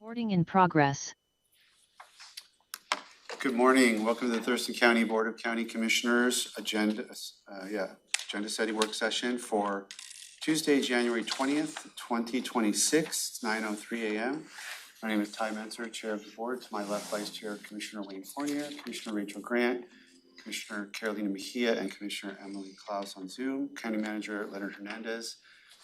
Recording in progress. Good morning. Welcome to the Thurston County Board of County Commissioners agenda setting work session for Tuesday, January 20th, 2026. It's 9:03 a.m. My name is Ty Menzer, Chair of the Board. To my left, Vice Chair Commissioner Wayne Fournier, Commissioner Rachel Grant, Commissioner Carolina Mejia, and Commissioner Emily Klaus on Zoom. County Manager Leonard Hernandez,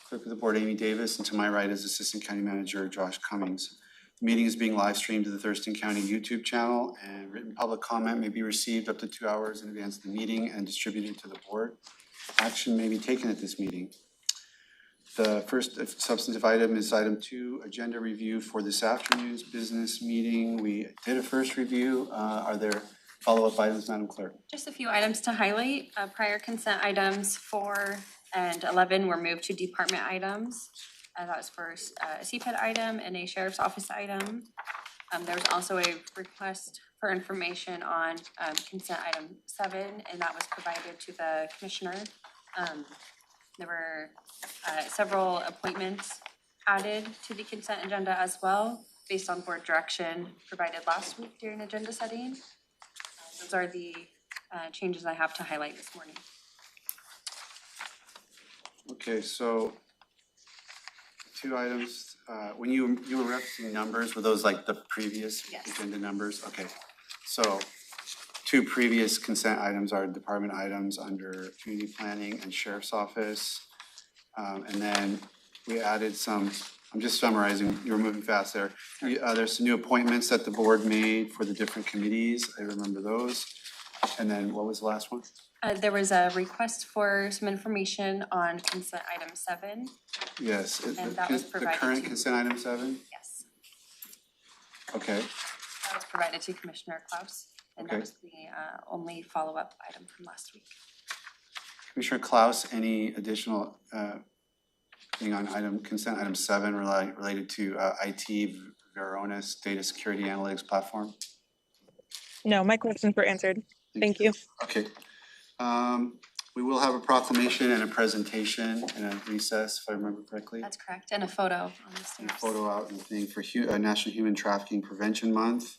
Clerk of the Board Amy Davis, and to my right is Assistant County Manager Josh Cummings. The meeting is being live streamed to the Thurston County YouTube channel, and written public comment may be received up to 2 hours in advance of the meeting and distributed to the board. Action may be taken at this meeting. The first substantive item is item 2, agenda review for this afternoon's business meeting. We did a first review. Are there follow-up items, Madam Clerk? Just a few items to highlight. Prior consent items 4 and 11 were moved to department items. That was for a CPED item and a sheriff's office item. There was also a request for information on consent item 7, and that was provided to the commissioner. There were several appointments added to the consent agenda as well, based on board direction provided last week during agenda setting. Those are the changes I have to highlight this morning. Okay, so 2 items. When you were referencing numbers, were those like the previous agenda numbers? Okay, so 2 previous consent items are department items under community planning and sheriff's office. And then we added some, I'm just summarizing, you were moving fast there. There's some new appointments that the board made for the different committees. I remember those. And then what was the last one? There was a request for some information on consent item 7. Yes, And that was the provided current to- consent item 7? Yes, Okay, that was provided to Commissioner Klaus, and Okay. that was the only follow-up item from last week. Commissioner Klaus, any additional thing on consent item 7 related to IT Veronis Data Security Analytics Platform? No, my questions were answered. Thank you. Okay. We will have a proclamation and a presentation and a recess, if I remember correctly. That's correct, and a photo on the And a stairs. photo out and thing for National Human Trafficking Prevention Month.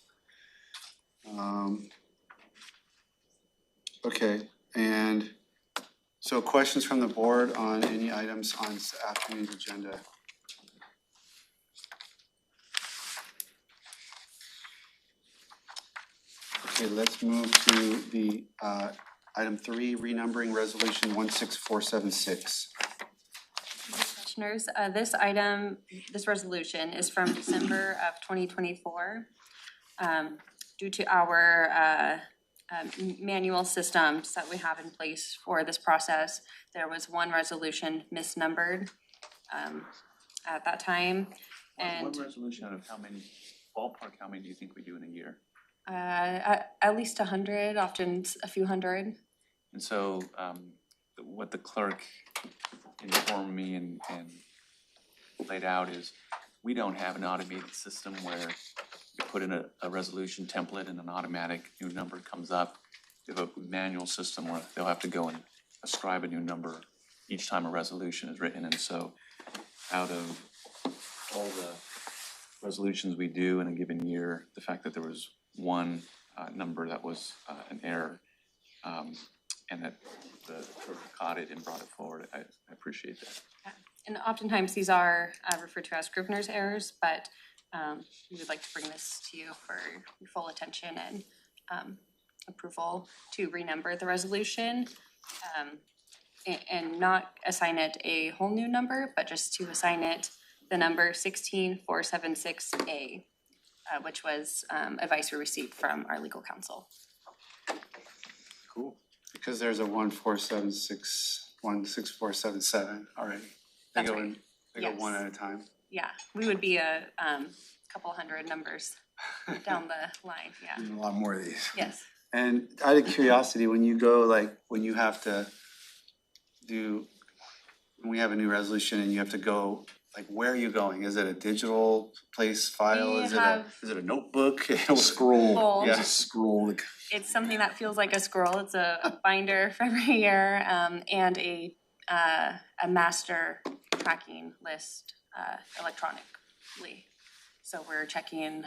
Okay, and so questions from the board on any items on this afternoon's agenda? Okay, let's move to the item 3, renumbering resolution 16476. Commissioners, this resolution is from December of 2024. Due to our manual systems that we have in place for this process, there was one resolution misnumbered at that time. And One resolution out of how many, ballpark, how many do you think we do in a year? at least 100, often a few hundred. And so what the clerk informed me and laid out is we don't have an automated system where you put in a resolution template and an automatic new number comes up. We have a manual system where they'll have to go and ascribe a new number each time a resolution is written. And so out of all the resolutions we do in a given year, the fact that there was one number that was an error, and that the clerk caught it and brought it forward, I appreciate that. And oftentimes these are referred to as Scrivener's errors, but we would like to bring this to you for your full attention and approval to renumber the resolution and not assign it a whole new number, but just to assign it the number 16476A, which was advice we received from our legal counsel. Cool. Because there's a 16477 already. They That's go right. in, they go Yes. one at a time. Yeah, we would be a couple hundred numbers down the line, yeah. There's a lot more of these. Yes. And out of curiosity, when you go, like, when you have to when we have a new resolution and you have to go, like, where are you going? Is it a digital place file? We Is have- it a notebook? Scroll. Full. Yeah. Scroll. It's something that feels like a scroll. It's a binder for every year, and a master tracking list electronically. So we're checking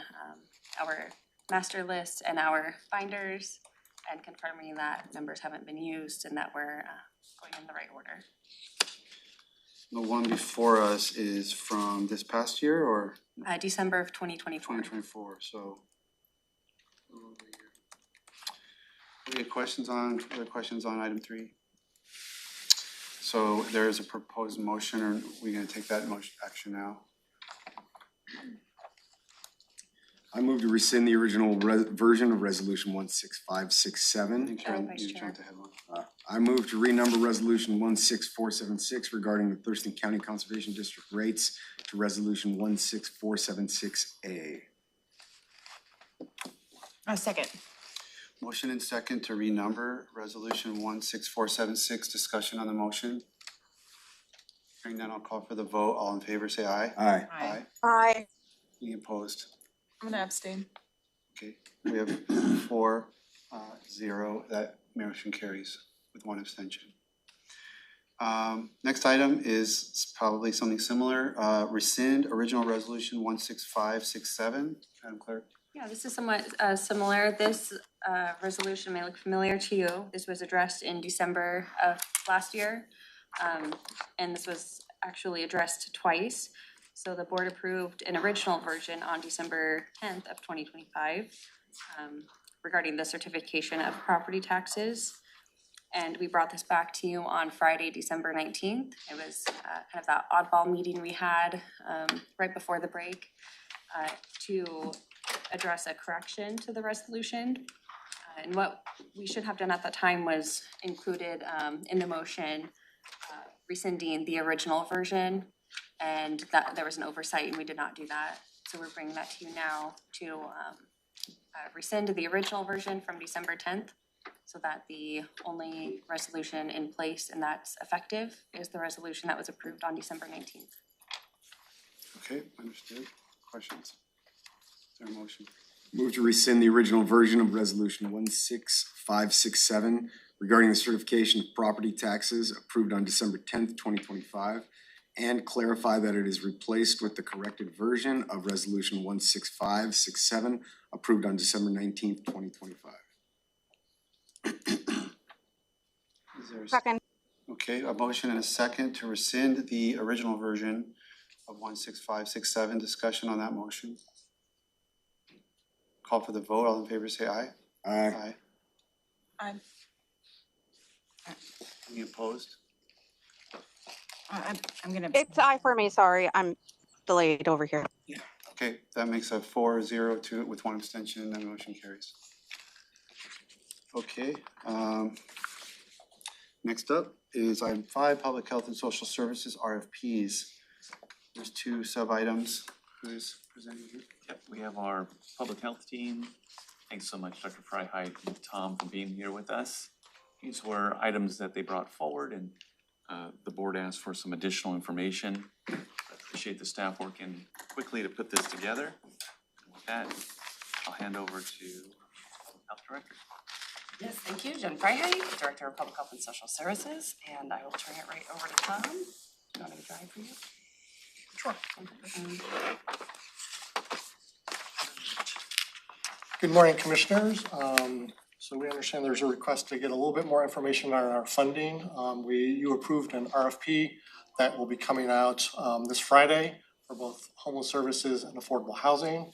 our master list and our binders and confirming that numbers haven't been used and that we're going in the right order. The one before us is from this past year or December of 2024. 2024, so. Any questions on, other questions on item 3? So there is a proposed motion, or are we gonna take that motion action now? I move to rescind the original version of Resolution 16567. Thank Oh, you. Vice You Chair. jumped ahead one. I move to renumber Resolution 16476 regarding the Thurston County Conservation District rates to Resolution 16476A. A second. Motion and second to renumber Resolution 16476. Discussion on the motion. Hearing none, I'll call for the vote. All in favor, say aye. Aye. Aye. Any opposed? I'm gonna abstain. Okay, we have 4-0. That motion carries with 1 abstention. Next item is probably something similar. Rescind original resolution 16567. Madam Clerk. Yeah, this is somewhat similar. This resolution may look familiar to you. This was addressed in December of last year. And this was actually addressed twice. So the board approved an original version on December 10th of 2025 regarding the certification of property taxes. And we brought this back to you on Friday, December 19th. It was kind of that oddball meeting we had right before the break to address a correction to the resolution. And what we should have done at that time was included in the motion rescinding the original version, and that there was an oversight and we did not do that. So we're bringing that to you now to rescind the original version from December 10th so that the only resolution in place and that's effective is the resolution that was approved on December 19th. Okay, understood. Questions? Is there a motion? Move to rescind the original version of Resolution 16567 regarding the certification of property taxes approved on December 10th, 2025, and clarify that it is replaced with the corrected version of Resolution 16567 approved on December 19th, 2025. Is there a Second. Okay, a motion and a second to rescind the original version of 16567. Discussion on that motion. Call for the vote. All in favor say aye. Aye. Aye. Any opposed? I'm gonna. It's aye for me, sorry, I'm delayed over here. Okay, that makes a 4-0 to it with 1 abstention and the motion carries. Okay, next up is item 5, Public Health and Social Services RFPs. There's 2 sub-items. Who is presenting here? Yep, we have our public health team. Thanks so much, Dr. Freiheit and Tom, for being here with us. These were items that they brought forward, and the board asked for some additional information. I appreciate the staff working quickly to put this together. And with that, I'll hand over to Health Director. Yes, thank you. Jen Freiheit, Director of Public Health and Social Services, and I will turn it right over to Tom. Do you want me to drive for you? Sure. Good morning, Commissioners. So we understand there's a request to get a little bit more information on our funding. You approved an RFP that will be coming out this Friday for both homeless services and affordable housing.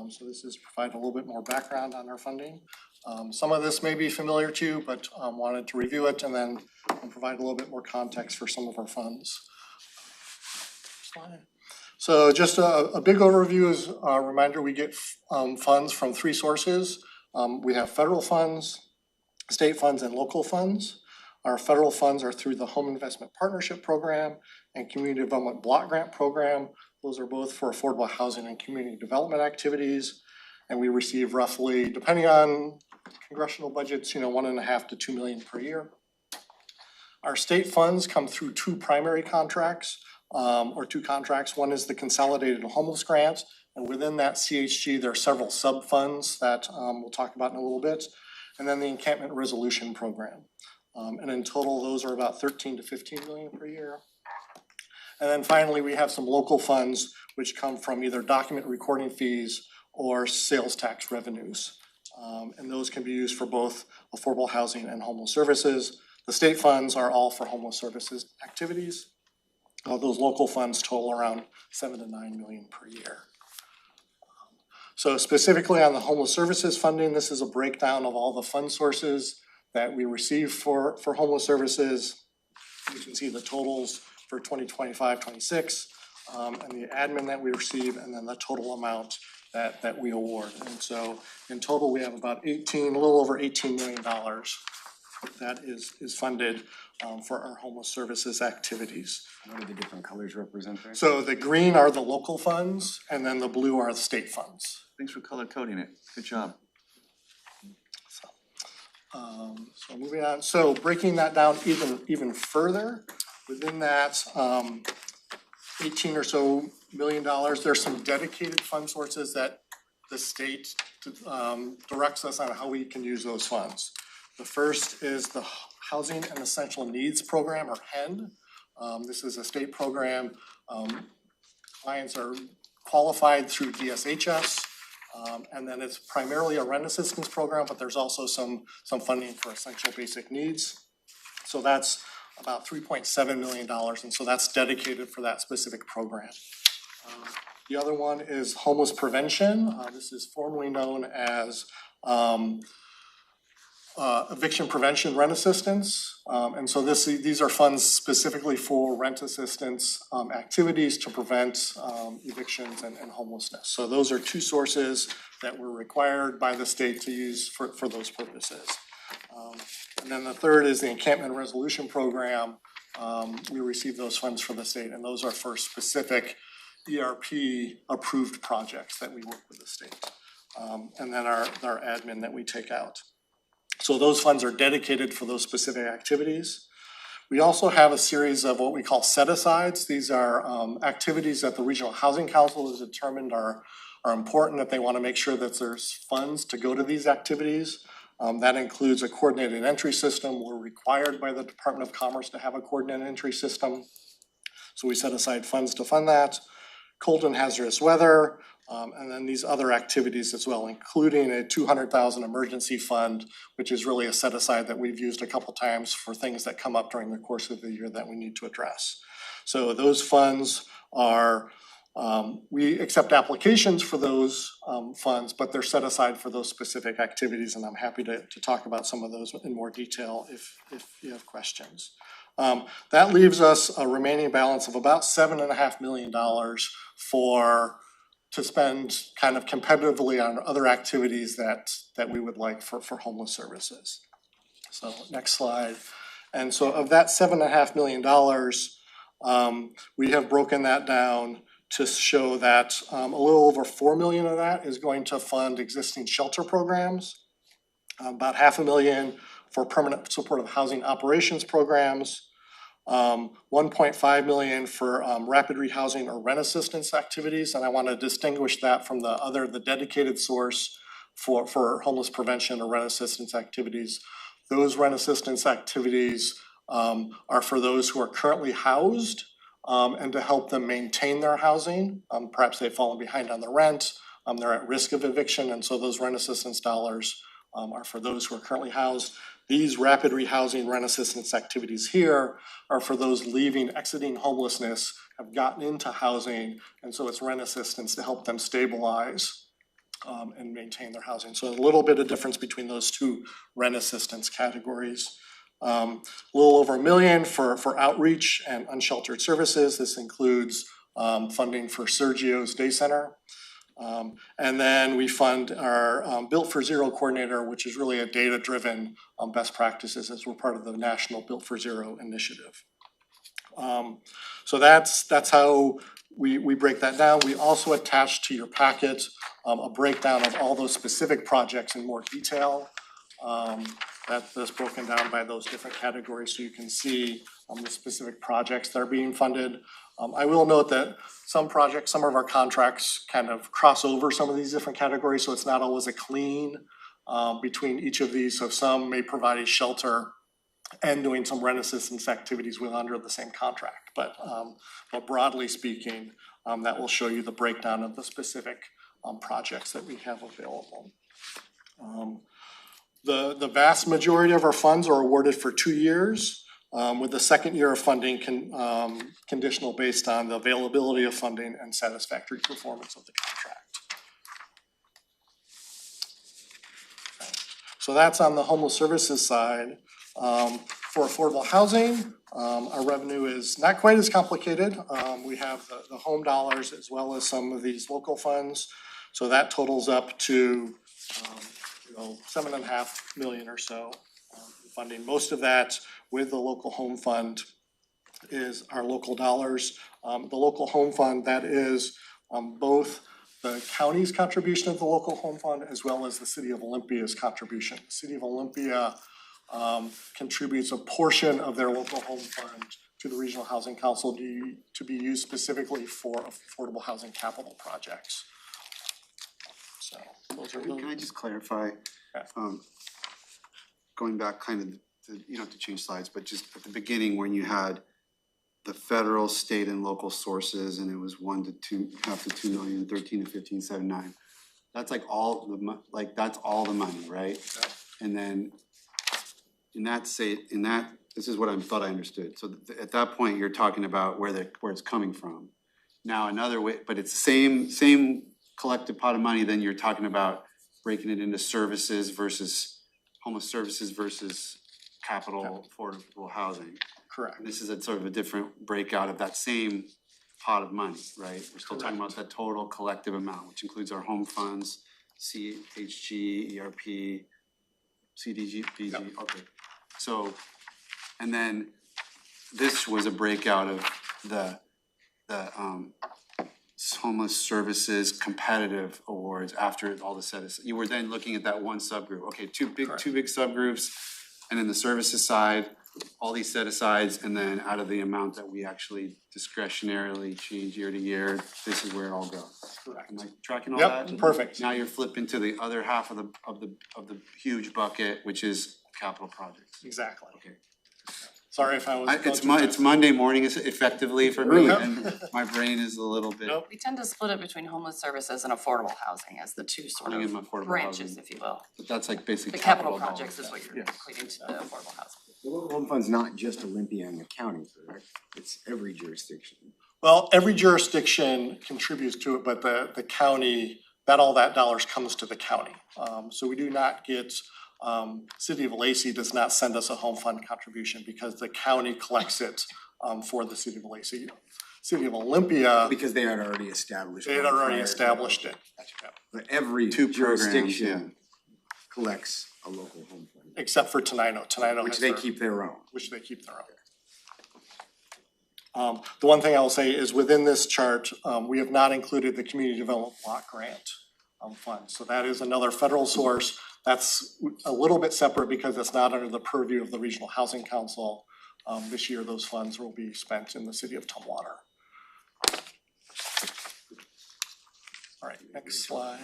So this is provide a little bit more background on our funding. Some of this may be familiar to you, but wanted to review it and then provide a little bit more context for some of our funds. Slide. So just a big overview is a reminder, we get funds from 3 sources. We have federal funds, state funds, and local funds. Our federal funds are through the Home Investment Partnership Program and Community Development Block Grant Program. Those are both for affordable housing and community development activities. And we receive roughly, depending on congressional budgets, $1.5 to $2 million per year. Our state funds come through 2 primary contracts, or 2 contracts. One is the Consolidated Homeless Grant, and within that CHG, there are several sub-funds that we'll talk about in a little bit. And then the Encampment Resolution Program. And in total, those are about $13 to $15 million per year. And then finally, we have some local funds which come from either document recording fees or sales tax revenues. And those can be used for both affordable housing and homeless services. The state funds are all for homeless services activities. Those local funds total around 7 to 9 million per year. So specifically on the homeless services funding, this is a breakdown of all the fund sources that we receive for homeless services. You can see the totals for 2025-26 and the admin that we receive, and then the total amount that we award. And so in total, we have about a little over $18 million that is funded for our homeless services activities. What do the different colors represent there? So the green are the local funds, and then the blue are the state funds. Thanks for color coding it. Good job. So moving on, so breaking that down even further, within that 18 or so million dollars, there's some dedicated fund sources that the state directs us on how we can use those funds. The first is the Housing and Essential Needs Program, or HEN. This is a state program. Clients are qualified through DSHS. And then it's primarily a rent assistance program, but there's also some funding for essential basic needs. So that's about $3.7 million, and so that's dedicated for that specific program. The other one is homeless prevention. This is formerly known as eviction prevention rent assistance. And so these are funds specifically for rent assistance activities to prevent evictions and homelessness. So those are two sources that were required by the state to use for those purposes. And then the third is the Encampment Resolution Program. We receive those funds from the state, and those are for specific ERP approved projects that we work with the state. And then our admin that we take out. So those funds are dedicated for those specific activities. We also have a series of what we call set-asides. These are activities that the Regional Housing Council has determined are important, that they want to make sure that there's funds to go to these activities. That includes a coordinated entry system. We're required by the Department of Commerce to have a coordinated entry system. So we set aside funds to fund that. Cold and hazardous weather, and then these other activities as well, including a $200,000 emergency fund, which is really a set aside that we've used a couple times for things that come up during the course of the year that we need to address. So those funds are, we accept applications for those funds, but they're set aside for those specific activities, and I'm happy to talk about some of those in more detail if you have questions. That leaves us a remaining balance of about $7.5 million to spend kind of competitively on other activities that we would like for homeless services. So next slide. And so of that $7.5 million, we have broken that down to show that a little over $4 million of that is going to fund existing shelter programs, about $500,000 for permanent supportive housing operations programs, $1.5 million for rapid rehousing or rent assistance activities, and I want to distinguish that from the dedicated source for homeless prevention or rent assistance activities. Those rent assistance activities are for those who are currently housed and to help them maintain their housing. Perhaps they've fallen behind on the rent, they're at risk of eviction, and so those rent assistance dollars are for those who are currently housed. These rapid rehousing rent assistance activities here are for those exiting homelessness, have gotten into housing, and so it's rent assistance to help them stabilize and maintain their housing. So a little bit of difference between those two rent assistance categories. A little over $1 million for outreach and unsheltered services. This includes funding for Sergio's Day Center. And then we fund our Built for Zero coordinator, which is really a data-driven best practices as we're part of the National Built for Zero initiative. So that's how we break that down. We also attach to your packet a breakdown of all those specific projects in more detail. That's broken down by those different categories so you can see the specific projects that are being funded. I will note that some projects, some of our contracts kind of cross over some of these different categories, so it's not always a clean between each of these. So some may provide a shelter and doing some rent assistance activities under the same contract. But broadly speaking, that will show you the breakdown of the specific projects that we have available. The vast majority of our funds are awarded for 2 years, with the second year of funding conditional based on the availability of funding and satisfactory performance of the contract. So that's on the homeless services side. For affordable housing, our revenue is not quite as complicated. We have the home dollars as well as some of these local funds. So that totals up to, $7.5 million or so funding. Most of that with the local home fund is our local dollars. The local home fund, that is both the county's contribution of the local home fund as well as the city of Olympia's contribution. The city of Olympia contributes a portion of their local home fund to the Regional Housing Council to be used specifically for affordable housing capital projects. So those are Can I just clarify? Yeah. Going back kind of, you don't have to change slides, but just at the beginning when you had the federal, state and local sources and it was 1 to 2, half to 2 million, 13 to 15, 7, 9. That's like all the that's all the money, right? And then this is what I thought I understood. So at that point, you're talking about where it's coming from. Now another way, but it's the same collective pot of money, then you're talking about breaking it into services versus homeless services versus capital affordable housing. correct. And this is a sort of a different breakout of that same pot of money, right? We're still talking about that total collective amount, which includes our home funds, CHG, ERP, CDG, BG, okay. So, and then this was a breakout of the homeless services competitive awards after all the set. You were then looking at that one subgroup. Okay, two big subgroups, and then the services side, all these set asides, and then out of the amount that we actually discretionarily change year to year, this is where it all goes. Correct. Am I tracking all that? Yep, perfect. Now you're flipping to the other half of the huge bucket, which is capital projects. Exactly. Okay. Sorry if I was. It's Monday morning effectively for me, and my brain is a little bit Nope. We tend to split it between homeless services and affordable housing as the two sort pulling of in my affordable branches, housing. if you will. But that's like basically The capital dollars. projects is what you're Yeah. equating to the affordable housing. The local home fund's not just Olympia and the county, correct? It's every jurisdiction. Well, every jurisdiction contributes to it, but the county, all that dollars comes to the county. So we do not get, City of Lacey does not send us a home fund contribution because the county collects it for the City of Lacey. City of Olympia, Because they had already established. they had one already prior. established it. But every Two programs, jurisdiction collects a local home fund, Except for Tenino. Tenino which has they their- keep their own. which they keep their own. The one thing I will say is within this chart, we have not included the Community Development Block Grant fund. So that is another federal source. That's a little bit separate because it's not under the purview of the Regional Housing Council. This year, those funds will be spent in the city of Tumwater. All right, next slide.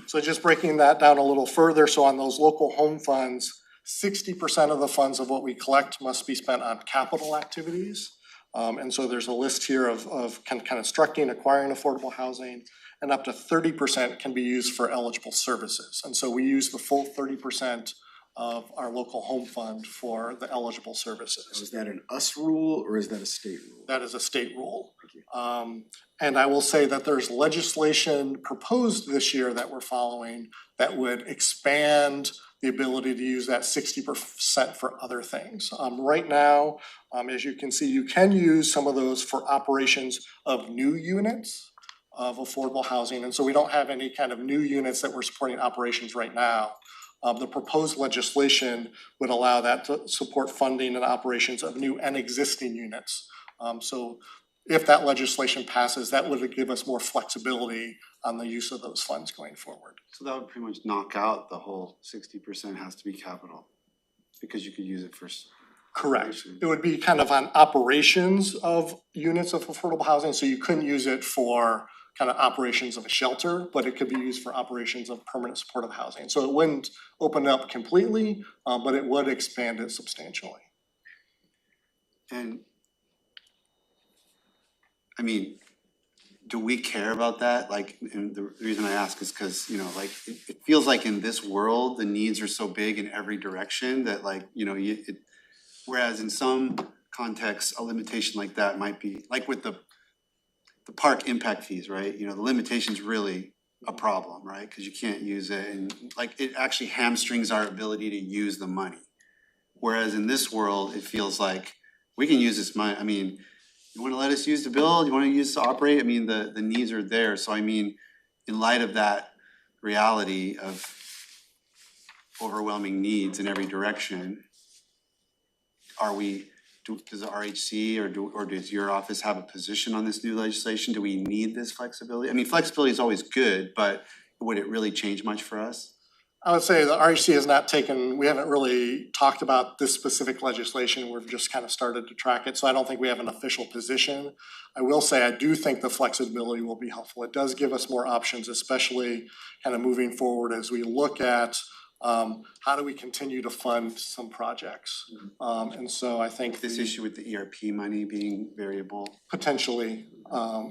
So just breaking that down a little further, so on those local home funds, 60% of the funds of what we collect must be spent on capital activities. And so there's a list here of constructing, acquiring affordable housing, and up to 30% can be used for eligible services. And so we use the full 30% of our local home fund for the eligible services. So is that an us rule or is that a state rule? That is a state rule. And I will say that there's legislation proposed this year that we're following that would expand the ability to use that 60% for other things. Right now, as you can see, you can use some of those for operations of new units of affordable housing. And so we don't have any kind of new units that we're supporting operations right now. The proposed legislation would allow that to support funding and operations of new and existing units. So if that legislation passes, that would give us more flexibility on the use of those funds going forward. So that would pretty much knock out the whole 60% has to be capital, because you could use it for. Correct. It would be kind of on operations of units of affordable housing, so you couldn't use it for kind of operations of a shelter, but it could be used for operations of permanent supportive housing. So it wouldn't open it up completely, but it would expand it substantially. And I mean, do we care about that? Like, and the reason I ask is because, you know, like, it feels like in this world, the needs are so big in every direction that like, you know, whereas in some contexts, a limitation like that might be, like with the park impact fees, right? You know, the limitation's really a problem, right? Because you can't use it, and like, it actually hamstrings our ability to use the money. Whereas in this world, it feels like we can use this money, I mean, you wanna let us use to build, you wanna use to operate, I mean, the needs are there, so I mean, in light of that reality of overwhelming needs in every direction, does the RHC or does your office have a position on this new legislation? Do we need this flexibility? I mean, flexibility is always good, but would it really change much for us? I would say the RHC has not taken, we haven't really talked about this specific legislation. We've just kind of started to track it. So I don't think we have an official position. I will say I do think the flexibility will be helpful. It does give us more options, especially kind of moving forward as we look at how do we continue to fund some projects. And so I think This issue with the ERP money being variable. potentially,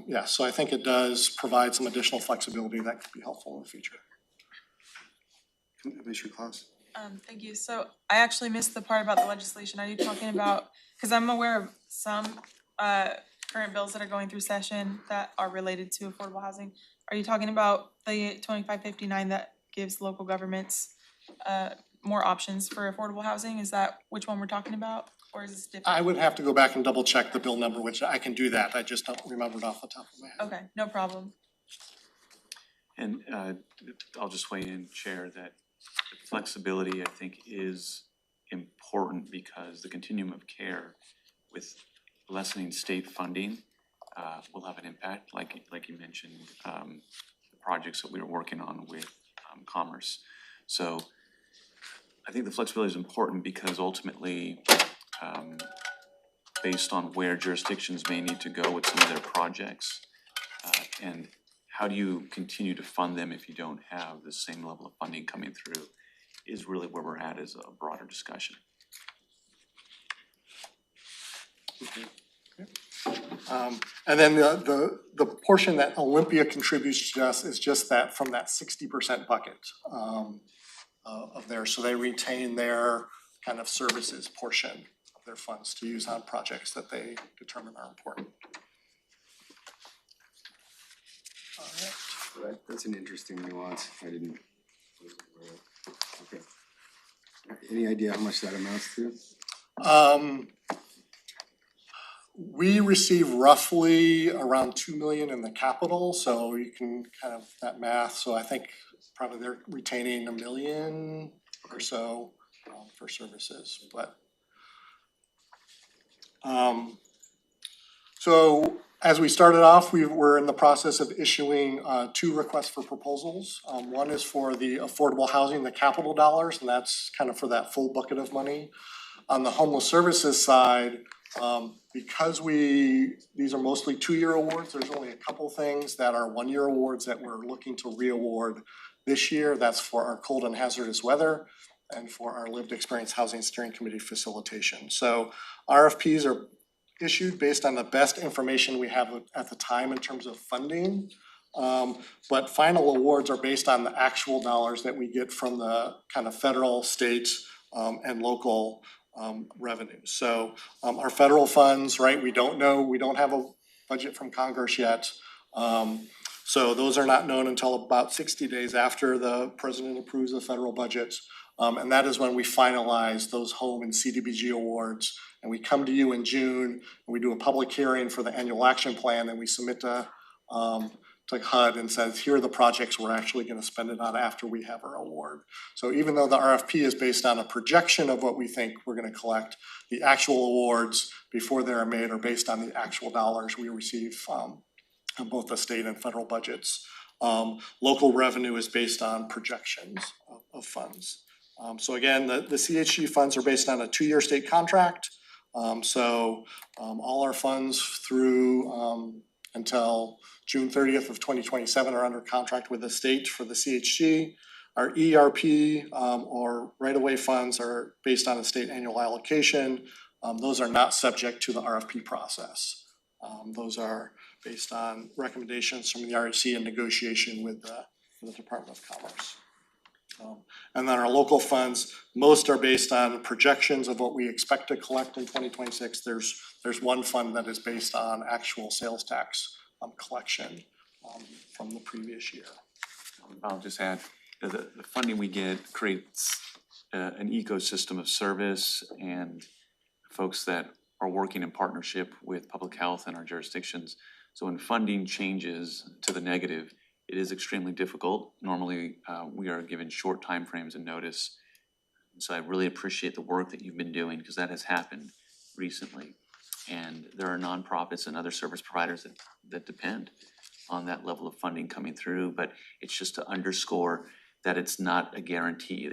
yeah, so I think it does provide some additional flexibility that could be helpful in the future. Commissioner Claus? Thank you. So I actually missed the part about the legislation. Are you talking about, because I'm aware of some current bills that are going through session that are related to affordable housing. Are you talking about the 2559 that gives local governments more options for affordable housing? Is that which one we're talking about, or is this different? I would have to go back and double check the bill number, which I can do that. I just don't remember it off the top of my head. Okay, no problem. And I'll just weigh in, Chair, that flexibility, I think, is important because the continuum of care with lessening state funding will have an impact, like you mentioned, the projects that we were working on with Commerce. So I think the flexibility is important because ultimately, based on where jurisdictions may need to go with some of their projects, and how do you continue to fund them if you don't have the same level of funding coming through, is really where we're at as a broader discussion. And then the portion that Olympia contributes to us is just that, from that 60% bucket of theirs. So they retain their kind of services portion of their funds to use on projects that they determine are important. All right. That's an interesting nuance. I didn't. Okay. Any idea how much that amounts to? We receive roughly around 2 million in the capital, so you can kind of that math. So I think probably they're retaining 1 million or so for services, but so as we started off, we're in the process of issuing 2 requests for proposals. One is for the affordable housing, the capital dollars, and that's kind of for that full bucket of money. On the homeless services side, because these are mostly 2-year awards, there's only a couple things that are 1-year awards that we're looking to re-award this year. That's for our cold and hazardous weather and for our lived experience housing steering committee facilitation. So RFPs are issued based on the best information we have at the time in terms of funding. But final awards are based on the actual dollars that we get from the kind of federal, state, and local revenues. So our federal funds, right, we don't know, we don't have a budget from Congress yet. So those are not known until about 60 days after the president approves the federal budget. And that is when we finalize those home and CDBG awards. And we come to you in June, and we do a public hearing for the annual action plan, and we submit to HUD and says, here are the projects we're actually gonna spend it on after we have our award. So even though the RFP is based on a projection of what we think we're gonna collect, the actual awards before they're made are based on the actual dollars we receive from both the state and federal budgets. Local revenue is based on projections of funds. So again, the CHG funds are based on a 2-year state contract. So all our funds through until June 30th of 2027 are under contract with the state for the CHG. Our ERP or right-of-way funds are based on a state annual allocation. Those are not subject to the RFP process. Those are based on recommendations from the REC in negotiation with the Department of Commerce. And then our local funds, most are based on projections of what we expect to collect in 2026. There's one fund that is based on actual sales tax collection from the previous year. I'll just add, the funding we get creates an ecosystem of service and folks that are working in partnership with public health in our jurisdictions. So when funding changes to the negative, it is extremely difficult. Normally, we are given short timeframes and notice. So I really appreciate the work that you've been doing, because that has happened recently. And there are nonprofits and other service providers that depend on that level of funding coming through. But it's just to underscore that it's not a guarantee.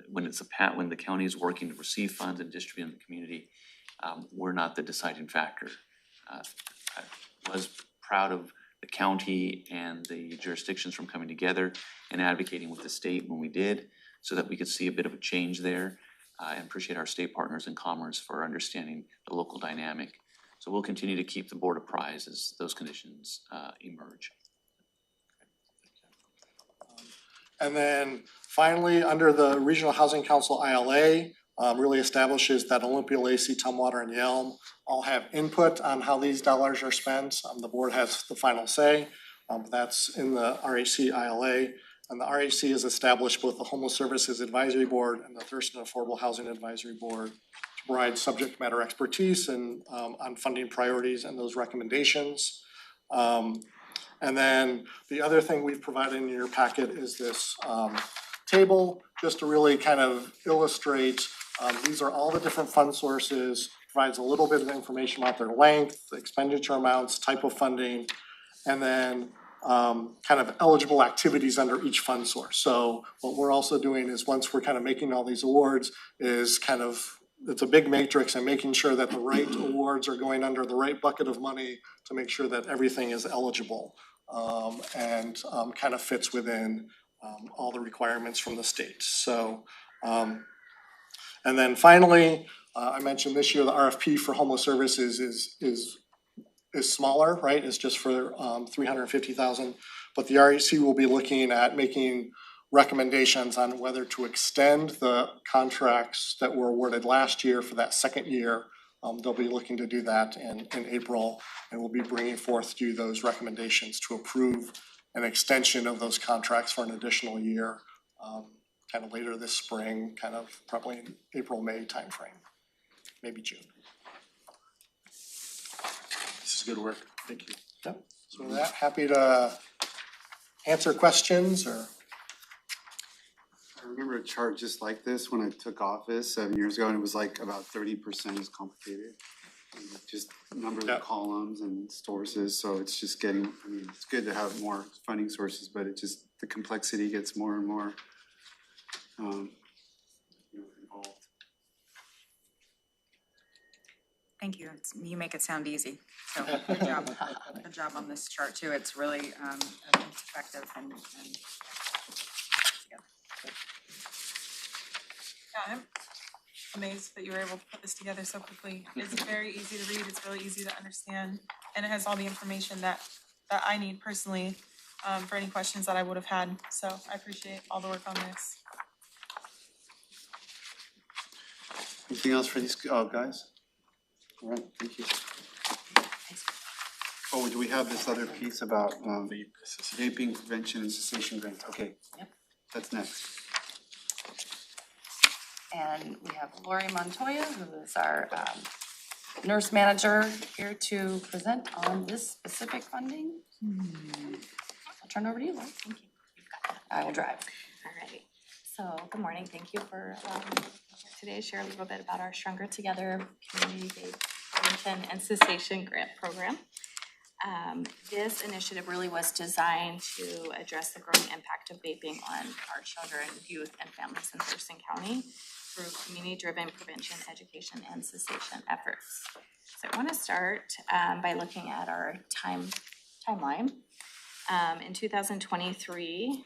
When the county is working to receive funds and distribute in the community, we're not the deciding factor. I was proud of the county and the jurisdictions from coming together and advocating with the state when we did, so that we could see a bit of a change there, and appreciate our state partners in commerce for understanding the local dynamic. So we'll continue to keep the board apprised as those conditions emerge. And then finally, under the Regional Housing Council ILA, really establishes that Olympia, Lacey, Tumwater, and Yelm all have input on how these dollars are spent. The board has the final say. That's in the RAC ILA. And the RAC has established both the Homeless Services Advisory Board and the Thurston Affordable Housing Advisory Board to provide subject matter expertise and on funding priorities and those recommendations. And then the other thing we've provided in your packet is this table, just to really kind of illustrate. These are all the different fund sources, provides a little bit of information about their length, expenditure amounts, type of funding, and then kind of eligible activities under each fund source. So what we're also doing is, once we're kind of making all these awards, is kind of, it's a big matrix, and making sure that the right awards are going under the right bucket of money to make sure that everything is eligible and kind of fits within all the requirements from the state. So, and then finally, I mentioned this year the RFP for homeless services is smaller, right? It's just for $350,000, but the REC will be looking at making recommendations on whether to extend the contracts that were awarded last year for that second year. They'll be looking to do that in April, and we'll be bringing forth to you those recommendations to approve an extension of those contracts for an additional year, kind of later this spring, kind of probably in April, May timeframe, maybe June. This is good work. Thank you. Yep. So with that, happy to answer questions or. I remember a chart just like this when I took office 7 years ago, and it was like about 30% is complicated. Just number of columns and sources, so it's just getting, I mean, it's good to have more funding sources, but it just, the complexity gets more and more involved. Thank you. You make it sound easy. So good job. Good job on this chart too. It's really effective and Yeah, I'm amazed that you were able to put this together so quickly. It's very easy to read, it's really easy to understand, and it has all the information that I need personally for any questions that I would have had. So I appreciate all the work on this. Anything else for these guys? All right, thank you. Oh, do we have this other piece about vaping prevention and cessation grants? Okay. Yep. That's next. And we have Lori Montoya, who is our nurse manager, here to present on this specific funding. I'll turn over to you, Lori. Thank you. I will drive. All right. So good morning. Thank you for allowing me today to share a little bit about our Stronger Together Community Vape Prevention and Cessation Grant Program. This initiative really was designed to address the growing impact of vaping on our children, youth, and families in Thurston County through community-driven prevention, education, and cessation efforts. So I want to start by looking at our timeline. In 2023,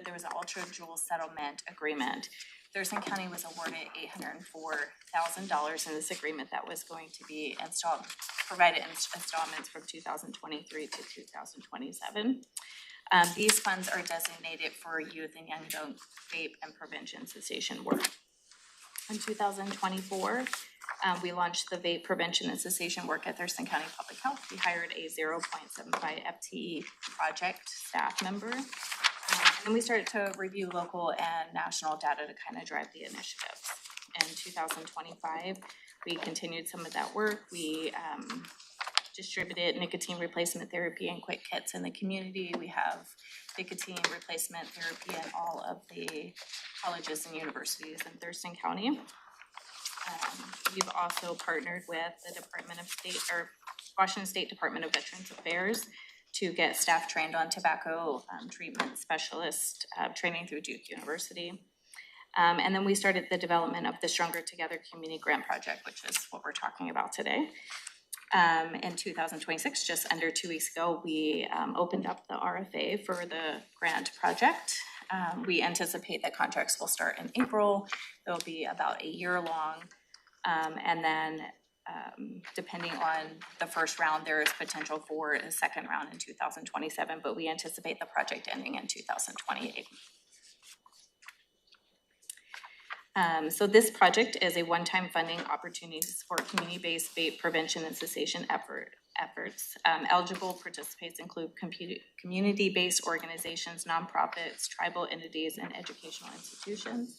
there was an Ultra Jewel settlement agreement Thurston County was awarded $804,000 in this agreement that was going to be provided in installments from 2023 to 2027. These funds are designated for youth and young adult vape and prevention cessation work. In 2024, we launched the vape prevention and cessation work at Thurston County Public Health. We hired a 0.75 FTE project staff member. And then we started to review local and national data to kind of drive the initiatives. In 2025, we continued some of that work. We distributed nicotine replacement therapy and quick kits in the community. We have nicotine replacement therapy in all of the colleges and universities in Thurston County. We've also partnered with the Washington State Department of Veterans Affairs to get staff trained on tobacco treatment specialist training through Duke University. And then we started the development of the Stronger Together Community Grant Project, which is what we're talking about today. In 2026, just under 2 weeks ago, we opened up the RFA for the grant project. We anticipate that contracts will start in April. They'll be about a year long. And then depending on the first round, there is potential for a second round in 2027, but we anticipate the project ending in 2028. So this project is a one-time funding opportunity to support community-based vape prevention and cessation efforts. Eligible participants include community-based organizations, nonprofits, tribal entities, and educational institutions.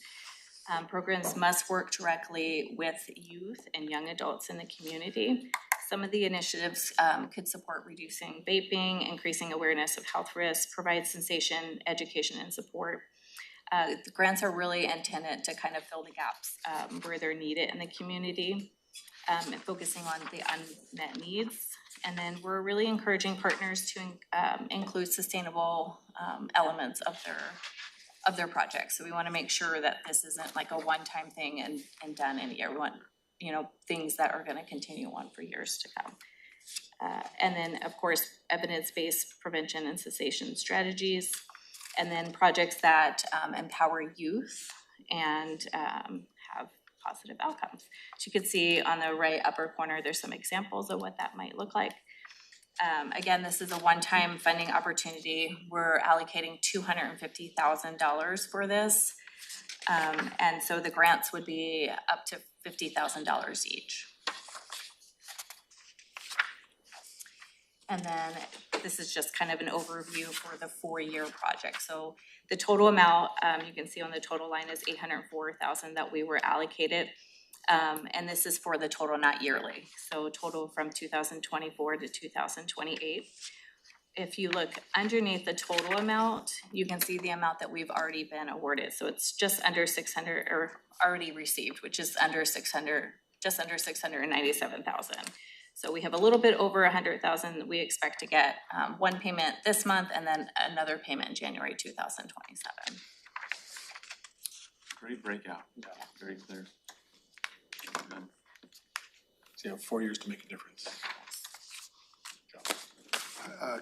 Programs must work directly with youth and young adults in the community. Some of the initiatives could support reducing vaping, increasing awareness of health risks, provide cessation, education, and support. The grants are really intended to kind of fill the gaps where they're needed in the community, and focusing on the unmet needs. And then we're really encouraging partners to include sustainable elements of their projects. So we want to make sure that this isn't like a one-time thing and done in a year. We want, things that are going to continue on for years to come. And then, of course, evidence-based prevention and cessation strategies. And then projects that empower youth and have positive outcomes. So you can see on the right upper corner, there's some examples of what that might look like. Again, this is a one-time funding opportunity. We're allocating $250,000 for this. And so the grants would be up to $50,000 each. And then this is just kind of an overview for the 4-year project. So the total amount, you can see on the total line is $804,000 that we were allocated. And this is for the total, not yearly. So total from 2024 to 2028. If you look underneath the total amount, you can see the amount that we've already been awarded. So it's just under 600, or already received, which is under 600, just under 697,000. So we have a little bit over 100,000 we expect to get one payment this month and then another payment in January 2027. Great breakout, very clear. Good. So you have 4 years to make a difference.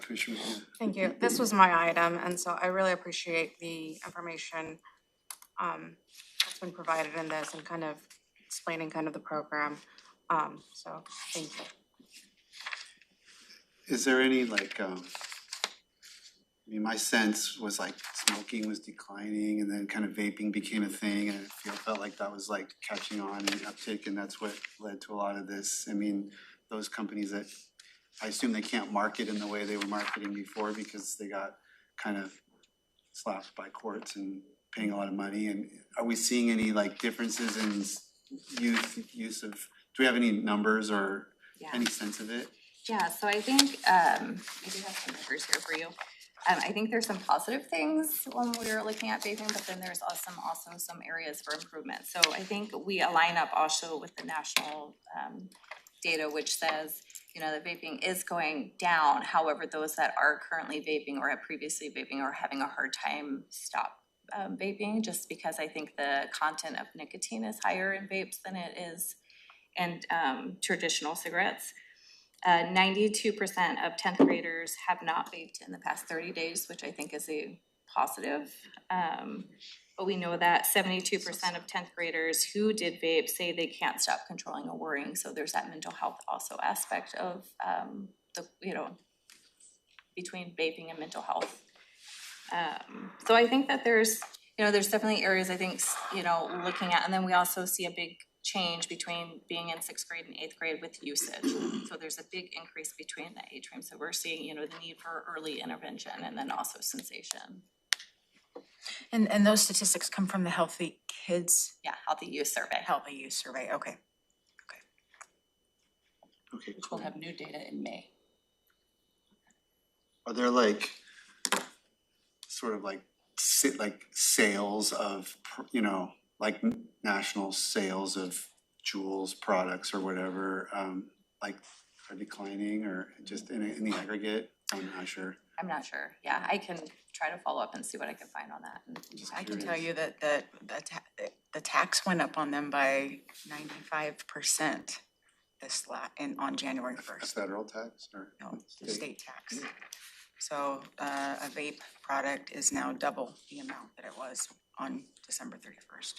Commissioner. Thank you. This was my item, and so I really appreciate the information that's been provided in this and kind of explaining kind of the program. So thank you. Is there any my sense was like smoking was declining and then kind of vaping became a thing, and it felt like that was like catching on and uptick, and that's what led to a lot of this. I mean, those companies that I assume they can't market in the way they were marketing before because they got kind of slapped by courts and paying a lot of money. And are we seeing any differences in youth use of, do we have any numbers or any sense of it? Yeah, so I think, I do have some numbers here for you. I think there's some positive things when we're looking at vaping, but then there's also some areas for improvement. So I think we align up also with the national data, which says, that vaping is going down. However, those that are currently vaping or have previously vaping are having a hard time stop vaping, just because I think the content of nicotine is higher in vapes than it is in traditional cigarettes. 92% of 10th graders have not vaped in the past 30 days, which I think is a positive. But we know that 72% of 10th graders who did vape say they can't stop controlling or worrying. So there's that mental health also aspect of between vaping and mental health. So I think that there's definitely areas I think, looking at, and then we also see a big change between being in 6th grade and 8th grade with usage. So there's a big increase between the age frames. So we're seeing, the need for early intervention and then also sensation. And those statistics come from the Healthy Kids? Yeah, Healthy Youth Survey. Healthy Youth Survey, okay. Okay, Which will have new data in May. Are there like, sort of like sales of, like national sales of Juul's products or whatever, like are declining or just in the aggregate? I'm not sure. I'm not sure. Yeah, I can try to follow up and see what I can find on that. I can tell you that the tax went up on them by 95% on January 1st. A federal tax or? No, state tax. So a vape product is now double the amount that it was on December 31st.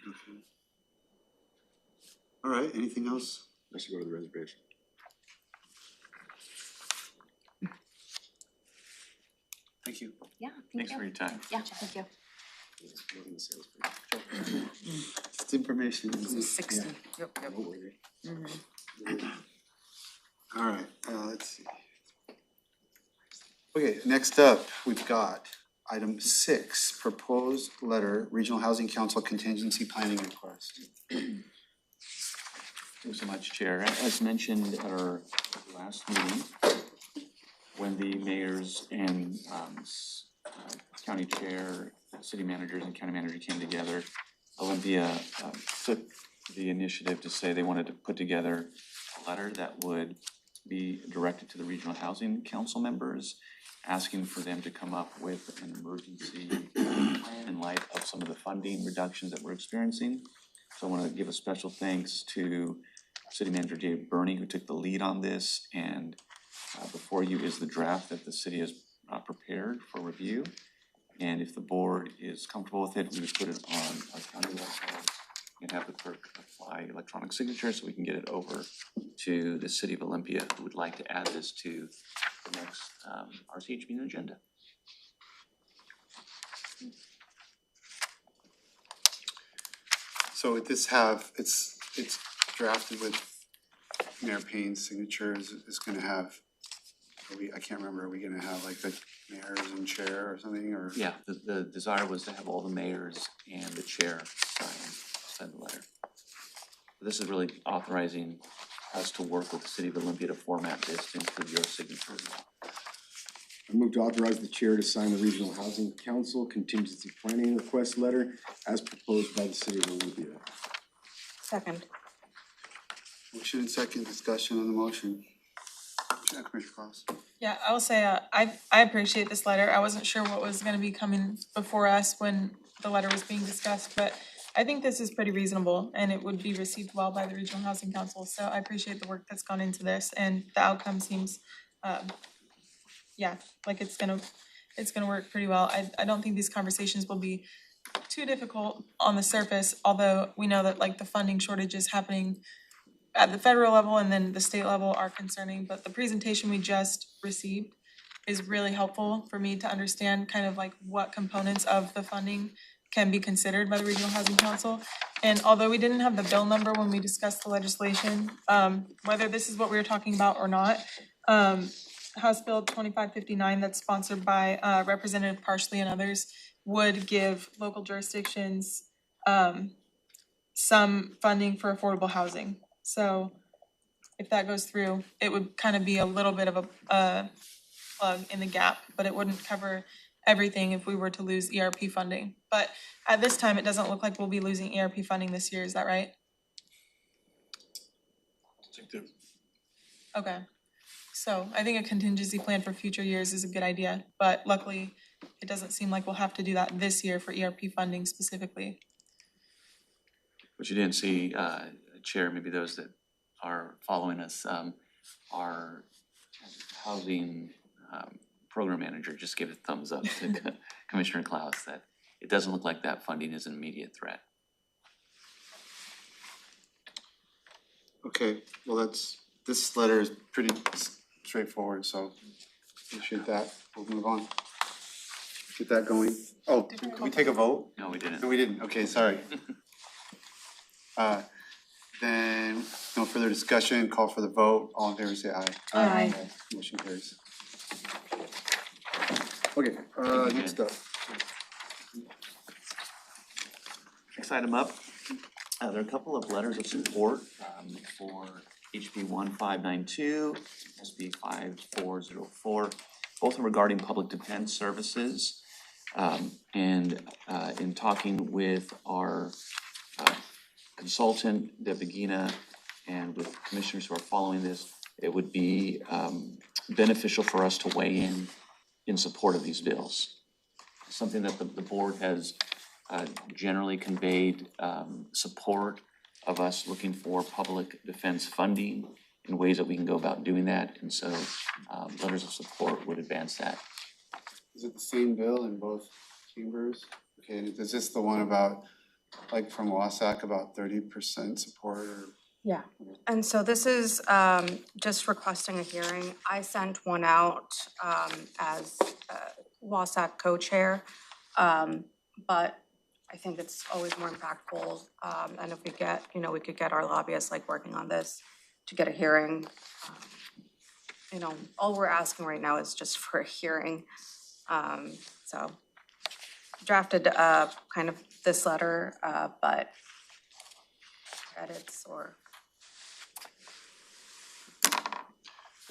Okay. All right, anything else? I should go to the reservation. Thank you. Yeah, Thanks for your time. Yeah, thank you. Just information. This is 60. Yep. All right, let's see. Okay, next up, we've got item 6, proposed letter, Regional Housing Council contingency planning request. Thanks so much, Chair. As mentioned at our last meeting, when the mayors and county chair, city managers and county manager came together, Olympia took the initiative to say they wanted to put together a letter that would be directed to the Regional Housing Council members, asking for them to come up with an emergency plan in light of some of the funding reductions that we're experiencing. So I want to give a special thanks to City Manager Dave Burney, who took the lead on this, and before you is the draft that the city has prepared for review. And if the board is comfortable with it, we would put it on our county website and have the clerk apply electronic signature so we can get it over to the city of Olympia, who would like to add this to the next RCH meeting agenda. So it's drafted with Mayor Payne's signatures. It's gonna have, I can't remember, are we gonna have like the mayors and chair or something, or? Yeah, the desire was to have all the mayors and the chair sign the letter. This is really authorizing us to work with the city of Olympia to format this to include your signature as well. I move to authorize the chair to sign the Regional Housing Council contingency planning request letter as proposed by the city of Olympia. Second. Motion and second, discussion on the motion. Yeah, Commissioner Claus. Yeah, I will say, I appreciate this letter. I wasn't sure what was gonna be coming before us when the letter was being discussed, but I think this is pretty reasonable and it would be received well by the Regional Housing Council. So I appreciate the work that's gone into this and the outcome seems, like it's gonna work pretty well. I don't think these conversations will be too difficult on the surface, although we know that like the funding shortages happening at the federal level and then the state level are concerning, but the presentation we just received is really helpful for me to understand kind of like what components of the funding can be considered by the Regional Housing Council. And although we didn't have the bill number when we discussed the legislation, whether this is what we were talking about or not, House Bill 2559 that's sponsored by Representative Parsley and others would give local jurisdictions some funding for affordable housing. So if that goes through, it would kind of be a little bit of a plug in the gap, but it wouldn't cover everything if we were to lose ERP funding. But at this time, it doesn't look like we'll be losing ERP funding this year, is that right? Okay, so I think a contingency plan for future years is a good idea, but luckily, it doesn't seem like we'll have to do that this year for ERP funding specifically. What you didn't see, Chair, maybe those that are following us, our housing program manager just gave a thumbs up to Commissioner Klaus that it doesn't look like that funding is an immediate threat. Okay, well, this letter is pretty straightforward, so appreciate that. We'll move on. Get that going. Oh, can we take a vote? No, we didn't. No, we didn't. Okay, sorry. Then, no further discussion, call for the vote. All in favor, say aye. Aye. Motion carries. Okay, next up. Next item up, there are a couple of letters of support for HB 1592, SB 5404, both are regarding public defense services. And in talking with our consultant, Deb Begina, and with commissioners who are following this, it would be beneficial for us to weigh in support of these bills. Something that the board has generally conveyed support of us looking for public defense funding in ways that we can go about doing that. And so letters of support would advance that. Is it the same bill in both chambers? Okay, and is this the one about, like from Wasac, about 30% support or? Yeah, and so this is just requesting a hearing. I sent one out as WASAC co-chair, but I think it's always more impactful. And if we get, we could get our lobbyists like working on this to get a hearing. All we're asking right now is just for a hearing. So drafted kind of this letter, but edits or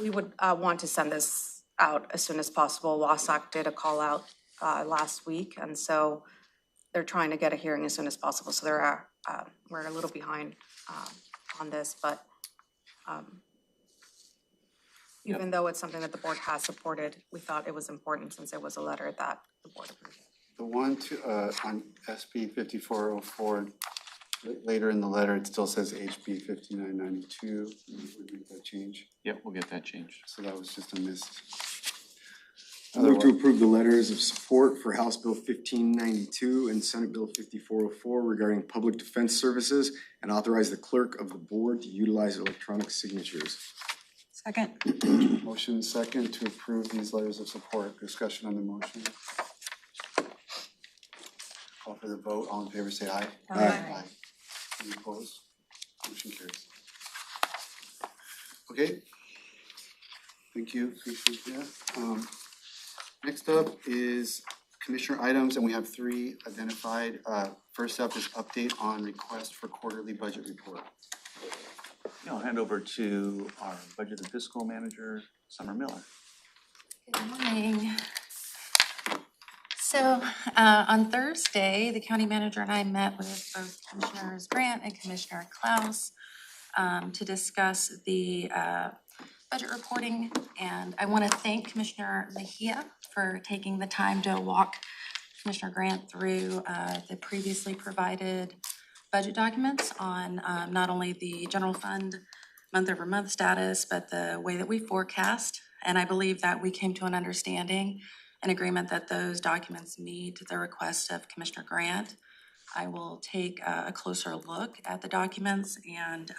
we would want to send this out as soon as possible. WASAC did a call out last week, and so they're trying to get a hearing as soon as possible. So we're a little behind on this, but even though it's something that the board has supported, we thought it was important since it was a letter that the board approved. The one on SB 5404, later in the letter, it still says HB 5992. We make that change. Yep, we'll get that changed. So that was just a miss. I move to approve the letters of support for House Bill 1592 and Senate Bill 5404 regarding public defense services and authorize the clerk of the board to utilize electronic signatures. Second. Motion second to approve these letters of support. Discussion on the motion. Call for the vote. All in favor, say aye. Aye. Any opposed? Motion carries. Okay. Thank you. Appreciate that. Next up is commissioner items, and we have 3 identified. First up is update on request for quarterly budget report. I'll hand over to our budget and fiscal manager, Summer Miller. Good morning. So on Thursday, the county manager and I met with both Commissioners Grant and Commissioner Klaus to discuss the budget reporting. And I want to thank Commissioner Mejia for taking the time to walk Commissioner Grant through the previously provided budget documents on not only the general fund month-over-month status, but the way that we forecast. And I believe that we came to an understanding, an agreement that those documents meet the request of Commissioner Grant. I will take a closer look at the documents and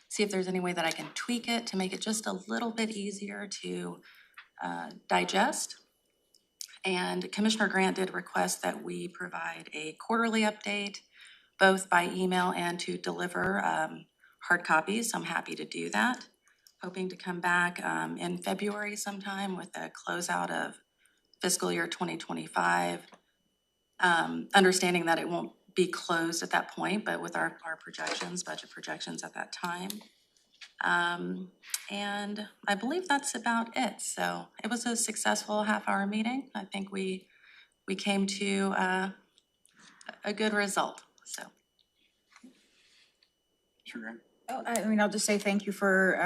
see if there's any way that I can tweak it to make it just a little bit easier to digest. And Commissioner Grant did request that we provide a quarterly update, both by email and to deliver hard copies. So I'm happy to do that. Hoping to come back in February sometime with a closeout of fiscal year 2025. Understanding that it won't be closed at that point, but with our projections, budget projections at that time. And I believe that's about it. So it was a successful half-hour meeting. I think we came to a good result, so. Sure, Grant. Oh, I mean, I'll just say thank you for,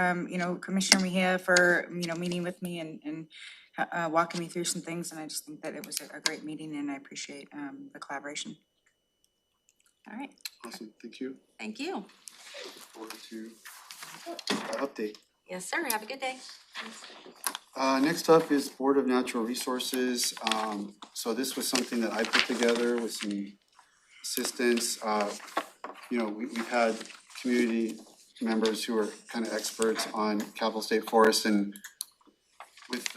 Commissioner Mejia for, meeting with me and walking me through some things. And I just think that it was a great meeting and I appreciate the collaboration. All right. Awesome. Thank you. Thank you. Look forward to update. Yes, sir. Have a good day. Next up is Board of Natural Resources. So this was something that I put together with some assistance. You know, we've had community members who are kind of experts on Capital State Forest, and with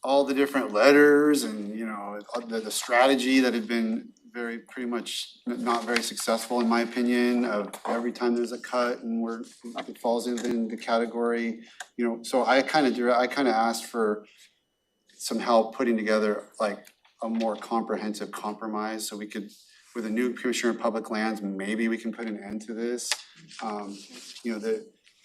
all the different letters and, you know, the strategy that had been pretty much not very successful in my opinion, of every time there's a cut and it falls in the category, you know, so I kind of asked for some help putting together like a more comprehensive compromise, so we could, with a new Commissioner of Public Lands, maybe we can put an end to this. You know,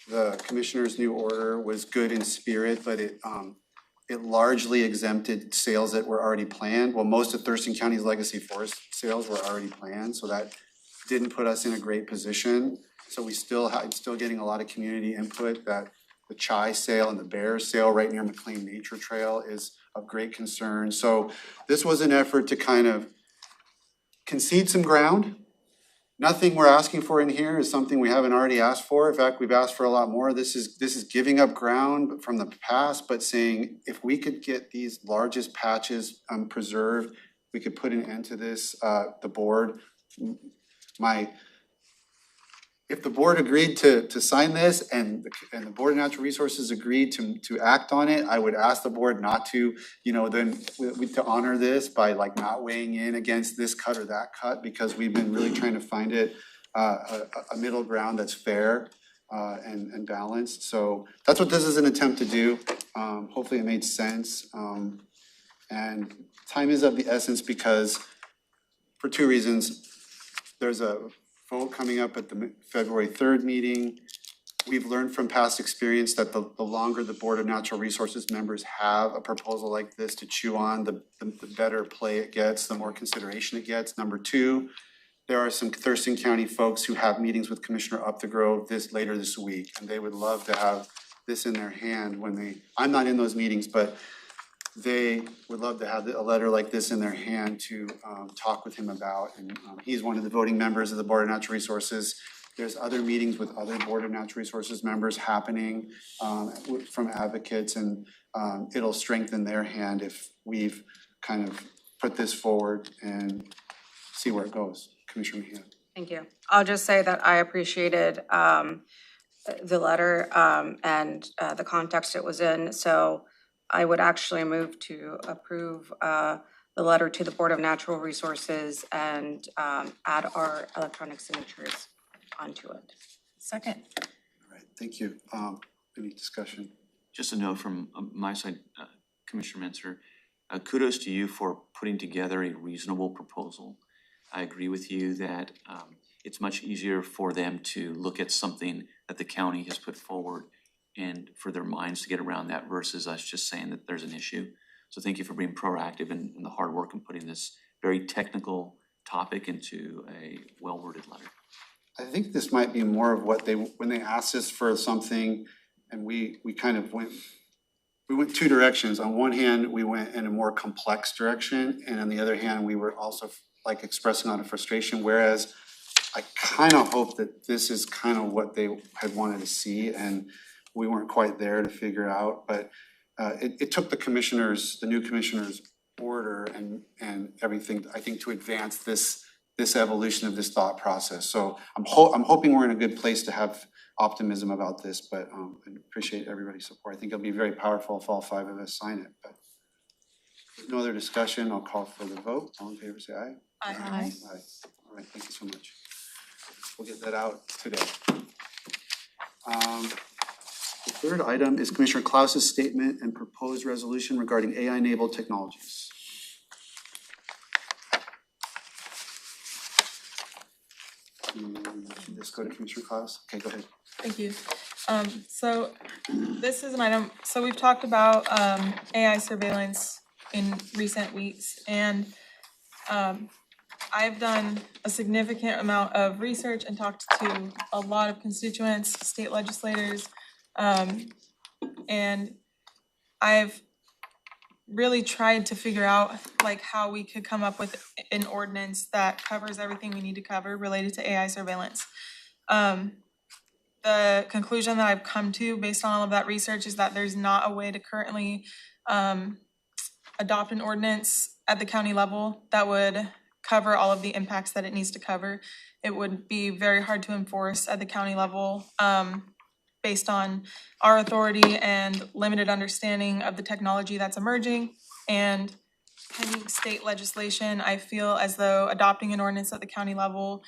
the Commissioner's new order was good in spirit, but it largely exempted sales that were already planned. Well, most of Thurston County's legacy forest sales were already planned, so that didn't put us in a great position. So we still getting a lot of community input that the Chai sale and the Bear sale right near McLean Nature Trail is of great concern. So this was an effort to kind of concede some ground. Nothing we're asking for in here is something we haven't already asked for. In fact, we've asked for a lot more. This is giving up ground from the past, but saying if we could get these largest patches preserved, we could put an end to this. The board, if the board agreed to sign this and the Board of Natural Resources agreed to act on it, I would ask the board not to, you know, then to honor this by like not weighing in against this cut or that cut, because we've been really trying to find it a middle ground that's fair and balanced. So that's what this is an attempt to do. Hopefully it made sense. And time is of the essence because for two reasons. There's a vote coming up at the February 3rd meeting. We've learned from past experience that the longer the Board of Natural Resources members have a proposal like this to chew on, the better play it gets, the more consideration it gets. Number two, there are some Thurston County folks who have meetings with Commissioner Upthegrove later this week, and they would love to have this in their hand when I'm not in those meetings, but they would love to have a letter like this in their hand to talk with him about. And he's one of the voting members of the Board of Natural Resources. There's other meetings with other Board of Natural Resources members happening from advocates, and it'll strengthen their hand if we've kind of put this forward and see where it goes. Commissioner Mejia. Thank you. I'll just say that I appreciated the letter and the context it was in. So I would actually move to approve the letter to the Board of Natural Resources and add our electronic signatures onto it. Second. All right, thank you. Any discussion? Just a note from my side, Commissioner Menser, kudos to you for putting together a reasonable proposal. I agree with you that it's much easier for them to look at something that the county has put forward and for their minds to get around that versus us just saying that there's an issue. So thank you for being proactive in the hard work and putting this very technical topic into a well-worded letter. I think this might be more of what when they asked us for something and we kind of went two directions. On one hand, we went in a more complex direction, and on the other hand, we were also like expressing a lot of frustration, whereas I kind of hope that this is kind of what they had wanted to see, and we weren't quite there to figure out, but it took the new commissioner's order and everything, I think, to advance this evolution of this thought process. So I'm hoping we're in a good place to have optimism about this, but I appreciate everybody's support. I think it'll be very powerful if all five of us sign it, but if there's no other discussion, I'll call for the vote. All in favor, say aye. Aye. Aye. All right, thank you so much. We'll get that out today. The third item is Commissioner Klaus's statement and proposed resolution regarding AI-enabled technologies. Should this go to Commissioner Klaus? Okay, go ahead. Thank you. So this is an item, so we've talked about AI surveillance in recent weeks, and I've done a significant amount of research and talked to a lot of constituents, state legislators, and I've really tried to figure out like how we could come up with an ordinance that covers everything we need to cover related to AI surveillance. The the conclusion that I've come to based on all of that research is that there's not a way to currently adopt an ordinance at the county level that would cover all of the impacts that it needs to cover. It would be very hard to enforce at the county level based on our authority and limited understanding of the technology that's emerging. And pending state legislation, I feel as though adopting an ordinance at the county level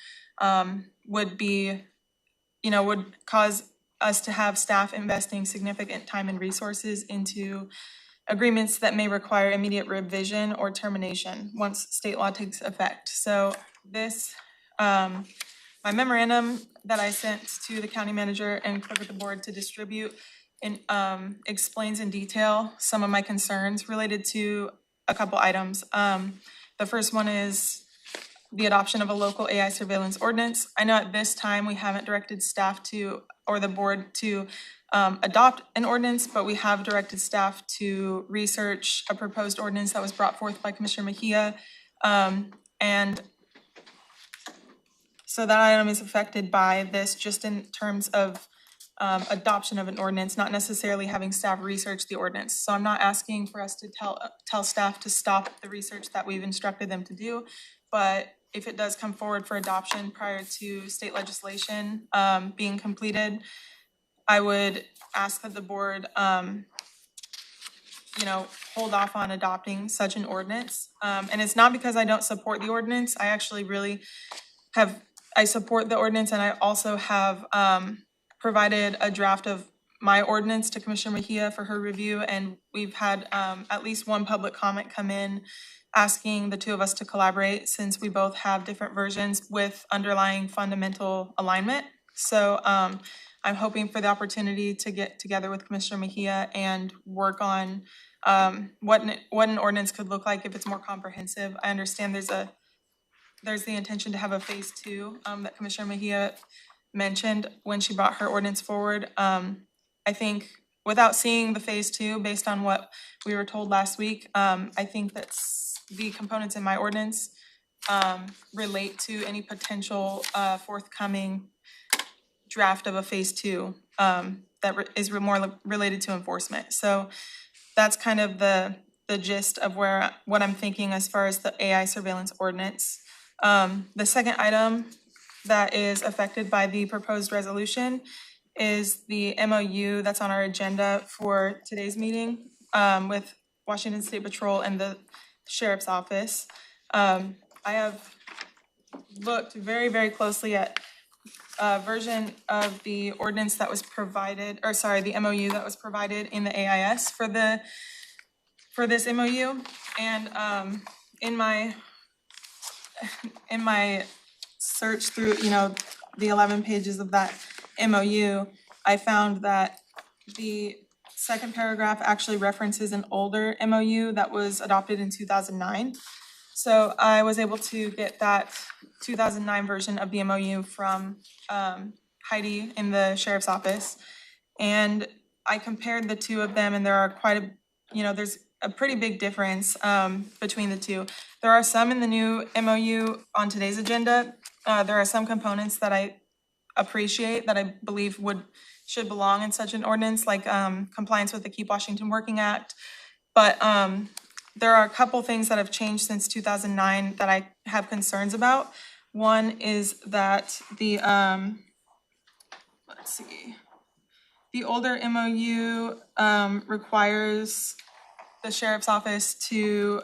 would be, would cause us to have staff investing significant time and resources into agreements that may require immediate revision or termination once state law takes effect. So this, my memorandum that I sent to the county manager and clerk of the board to distribute explains in detail some of my concerns related to a couple items. The first one is the adoption of a local AI surveillance ordinance. I know at this time we haven't directed staff to, or the board to adopt an ordinance, but we have directed staff to research a proposed ordinance that was brought forth by Commissioner Mejia. And so that item is affected by this just in terms of adoption of an ordinance, not necessarily having staff research the ordinance. So I'm not asking for us to tell staff to stop the research that we've instructed them to do, but if it does come forward for adoption prior to state legislation being completed, I would ask that the board, hold off on adopting such an ordinance. And it's not because I don't support the ordinance. I actually really I support the ordinance, and I also have provided a draft of my ordinance to Commissioner Mejia for her review, and we've had at least one public comment come in asking the two of us to collaborate since we both have different versions with underlying fundamental alignment. So I'm hoping for the opportunity to get together with Commissioner Mejia and work on what an ordinance could look like if it's more comprehensive. I understand there's the intention to have a phase 2 that Commissioner Mejia mentioned when she brought her ordinance forward. I think without seeing the phase 2, based on what we were told last week, I think that the components in my ordinance relate to any potential forthcoming draft of a phase 2 that is more related to enforcement. So that's kind of the gist of what I'm thinking as far as the AI surveillance ordinance. The second item that is affected by the proposed resolution is the MOU that's on our agenda for today's meeting with Washington State Patrol and the Sheriff's Office. I have looked very, very closely at a version of the ordinance that was provided, or sorry, the MOU that was provided in the AIS for this MOU. And in my search through, the 11 pages of that MOU, I found that the second paragraph actually references an older MOU that was adopted in 2009. So I was able to get that 2009 version of the MOU from Heidi in the Sheriff's Office. And I compared the two of them, and there are there's a pretty big difference between the two. There are some in the new MOU on today's agenda. There are some components that I appreciate that I believe should belong in such an ordinance, like compliance with the Keep Washington Working Act. But there are a couple things that have changed since 2009 that I have concerns about. One is that the older MOU requires the Sheriff's Office to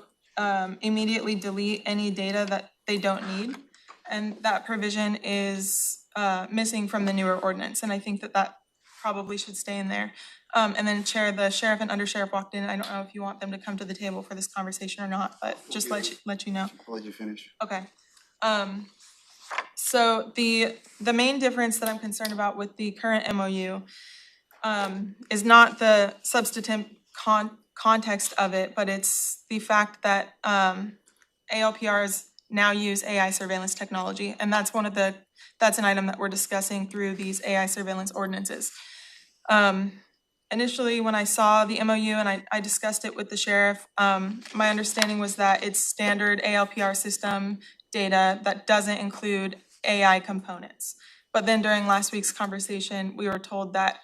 immediately delete any data that they don't need. And that provision is missing from the newer ordinance. And I think that probably should stay in there. And then Chair, the sheriff and undersheriff walked in. I don't know if you want them to come to the table for this conversation or not, but just let you know. I'll let you finish. Okay. So the main difference that I'm concerned about with the current MOU is not the substantive context of it, but it's the fact that ALPRs now use AI surveillance technology, and that's an item that we're discussing through these AI surveillance ordinances. Initially, when I saw the MOU and I discussed it with the sheriff, my understanding was that it's standard ALPR system data that doesn't include AI components. But then during last week's conversation, we were told that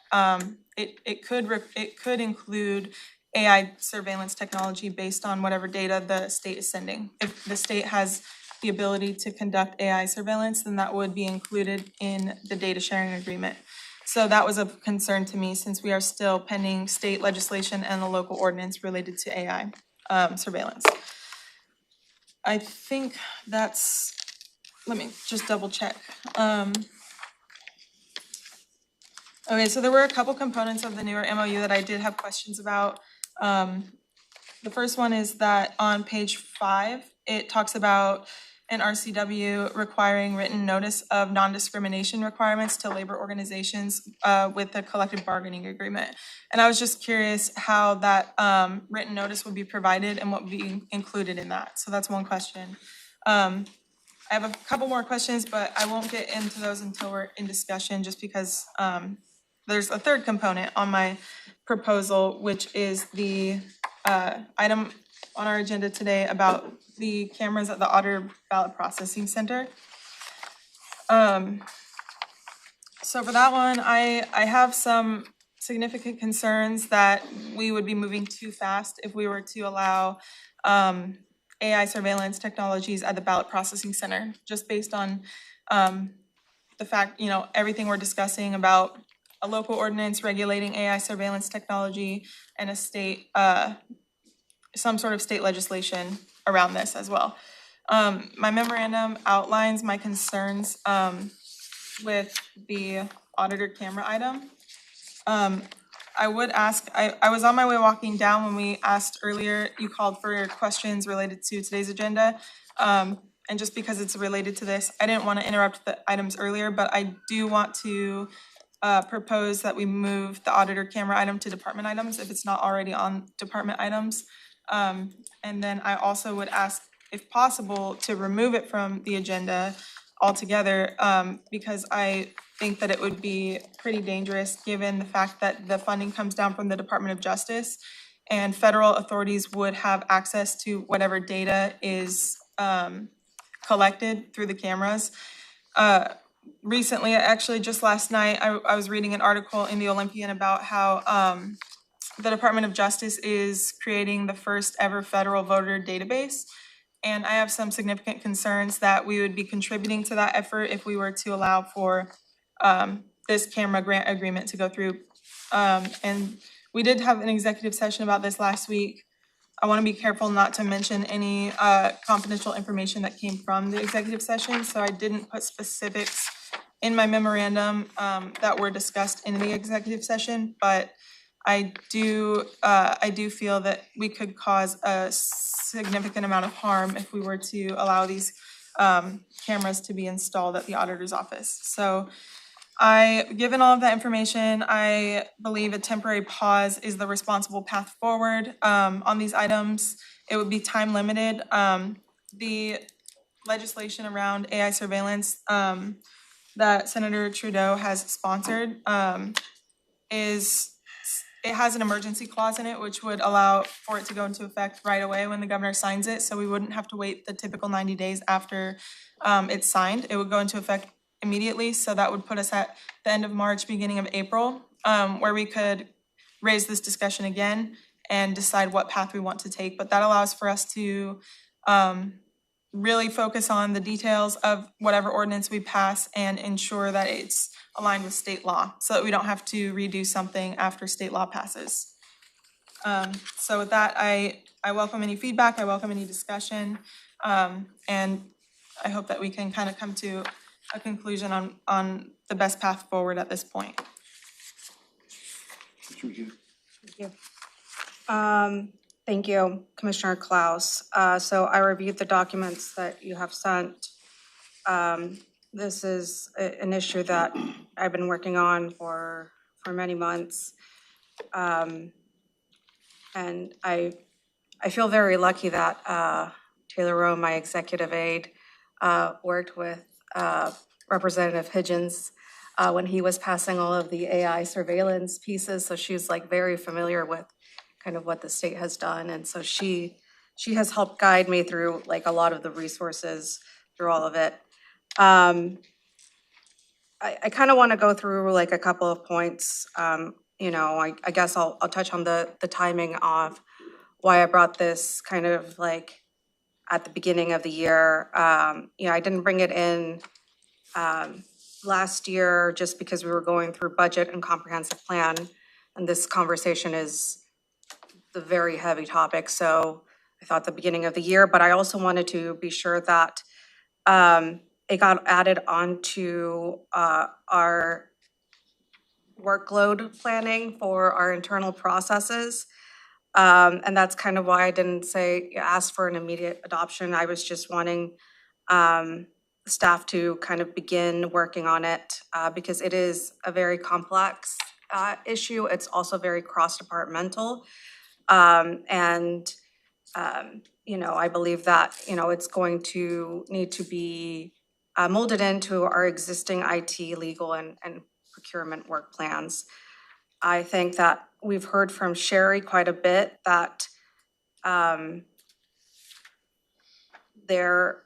it could include AI surveillance technology based on whatever data the state is sending. If the state has the ability to conduct AI surveillance, then that would be included in the data sharing agreement. So that was of concern to me since we are still pending state legislation and the local ordinance related to AI surveillance. I think that's, let me just double check. Okay, so there were a couple components of the newer MOU that I did have questions about. The first one is that on page 5, it talks about an RCW requiring written notice of non-discrimination requirements to labor organizations with a collective bargaining agreement. And I was just curious how that written notice would be provided and what would be included in that. So that's one question. I have a couple more questions, but I won't get into those until we're in discussion, just because there's a third component on my proposal, which is the item on our agenda today about the cameras at the Auditor Ballot Processing Center. So for that one, I have some significant concerns that we would be moving too fast if we were to allow AI surveillance technologies at the Ballot Processing Center, just based on the fact, you know, everything we're discussing about a local ordinance regulating AI surveillance technology and a state, some sort of state legislation around this as well. My memorandum outlines my concerns with the auditor camera item. I would ask, I was on my way walking down when we asked earlier, you called for questions related to today's agenda. And just because it's related to this, I didn't want to interrupt the items earlier, but I do want to propose that we move the auditor camera item to department items if it's not already on department items. And then I also would ask, if possible, to remove it from the agenda altogether, because I think that it would be pretty dangerous given the fact that the funding comes down from the Department of Justice and federal authorities would have access to whatever data is collected through the cameras. Recently, actually just last night, I was reading an article in the Olympian about how the Department of Justice is creating the first ever federal voter database. And I have some significant concerns that we would be contributing to that effort if we were to allow for this camera grant agreement to go through. And we did have an executive session about this last week. I want to be careful not to mention any confidential information that came from the executive session, so I didn't put specifics in my memorandum that were discussed in the executive session, but I do feel that we could cause a significant amount of harm if we were to allow these cameras to be installed at the auditor's office. So given all of that information, I believe a temporary pause is the responsible path forward on these items. It would be time limited. The legislation around AI surveillance that Senator Trudeau has sponsored it has an emergency clause in it, which would allow for it to go into effect right away when the governor signs it. So we wouldn't have to wait the typical 90 days after it's signed. It would go into effect immediately. So that would put us at the end of March, beginning of April, where we could raise this discussion again and decide what path we want to take. But that allows for us to really focus on the details of whatever ordinance we pass and ensure that it's aligned with state law so that we don't have to redo something after state law passes. So with that, I welcome any feedback, I welcome any discussion, and I hope that we can kind of come to a conclusion on the best path forward at this point. Thank you. Thank you, Commissioner Klaus. So I reviewed the documents that you have sent. This is an issue that I've been working on for many months. And I feel very lucky that Taylor Rowe, my executive aide, worked with Representative Hidgens when he was passing all of the AI surveillance pieces. So she's like very familiar with kind of what the state has done. And so she has helped guide me through like a lot of the resources through all of it. I kind of want to go through like a couple of points. I guess I'll touch on the timing of why I brought this kind of like at the beginning of the year. I didn't bring it in last year just because we were going through budget and comprehensive plan. And this conversation is the very heavy topic. So I thought the beginning of the year, but I also wanted to be sure that it got added onto our workload planning for our internal processes. And that's kind of why I didn't ask for an immediate adoption. I was just wanting staff to kind of begin working on it because it is a very complex issue. It's also very cross-departmental. I believe that, it's going to need to be molded into our existing IT, legal, and procurement work plans. I think that we've heard from Sherry quite a bit that their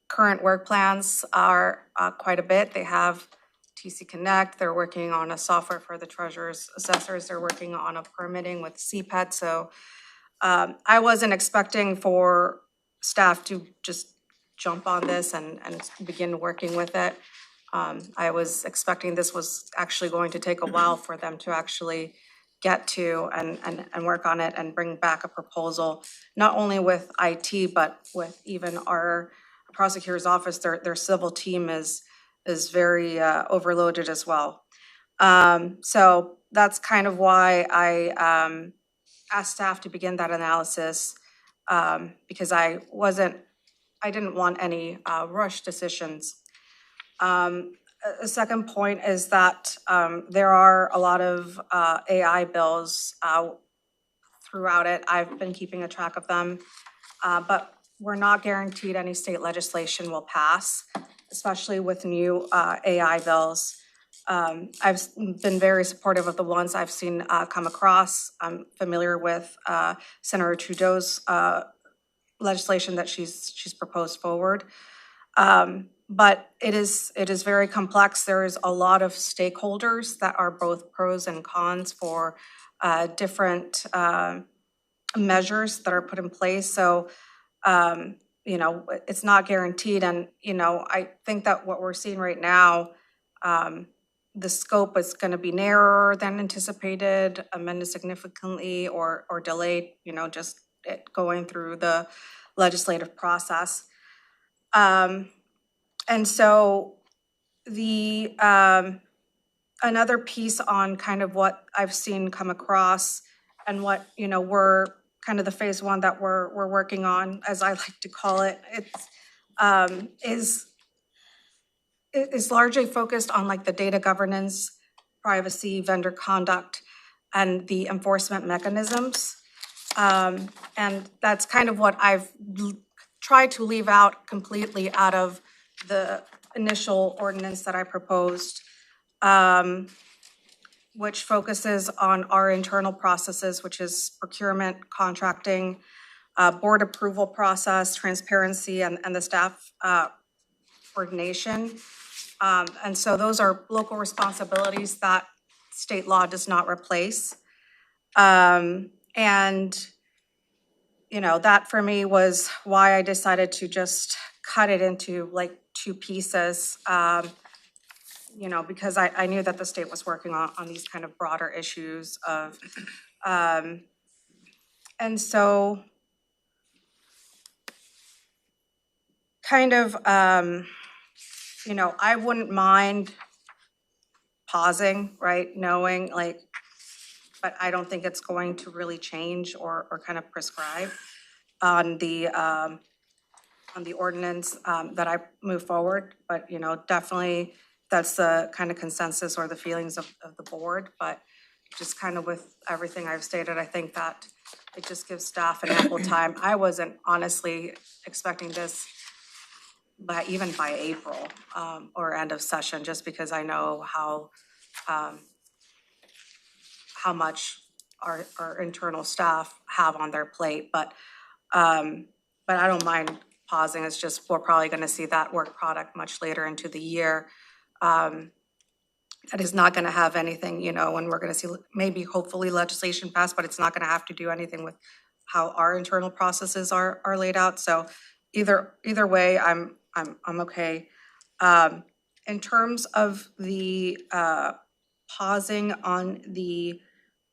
current work plans are quite a bit. They have TC Connect, they're working on a software for the treasurer's assessors, they're working on a permitting with CPET. So I wasn't expecting for staff to just jump on this and begin working with it. I was expecting this was actually going to take a while for them to actually get to and work on it and bring back a proposal, not only with IT, but with even our prosecutor's office. Their civil team is very overloaded as well. So that's kind of why I asked staff to begin that analysis because I didn't want any rush decisions. A second point is that there are a lot of AI bills throughout it. I've been keeping a track of them, but we're not guaranteed any state legislation will pass, especially with new AI bills. I've been very supportive of the ones I've seen come across. I'm familiar with Senator Trudeau's legislation that she's proposed forward. But it is very complex. There is a lot of stakeholders that are both pros and cons for different measures that are put in place. So, it's not guaranteed. And, I think that what we're seeing right now, the scope is going to be narrower than anticipated, amended significantly or delayed, just it going through the legislative process. And so the another piece on kind of what I've seen come across and what, we're kind of the phase one that we're working on, as I like to call it, is largely focused on like the data governance, privacy, vendor conduct, and the enforcement mechanisms. And that's kind of what I've tried to leave out completely out of the initial ordinance that I proposed, which focuses on our internal processes, which is procurement, contracting, board approval process, transparency, and the staff coordination. And so those are local responsibilities that state law does not replace. That for me was why I decided to just cut it into like two pieces, because I knew that the state was working on these kind of broader issues of, and so kind of, I wouldn't mind pausing, right? Knowing like, but I don't think it's going to really change or kind of prescribe on the ordinance that I move forward. But, definitely that's the kind of consensus or the feelings of the board. But just kind of with everything I've stated, I think that it just gives staff an ample time. I wasn't honestly expecting this even by April or end of session, just because I know how much our internal staff have on their plate. But I don't mind pausing. It's just we're probably going to see that work product much later into the year. that is not gonna have anything, you know, and we're gonna see maybe hopefully legislation passed, but it's not gonna have to do anything with how our internal processes are laid out. So either way, I'm okay. In terms of the pausing on the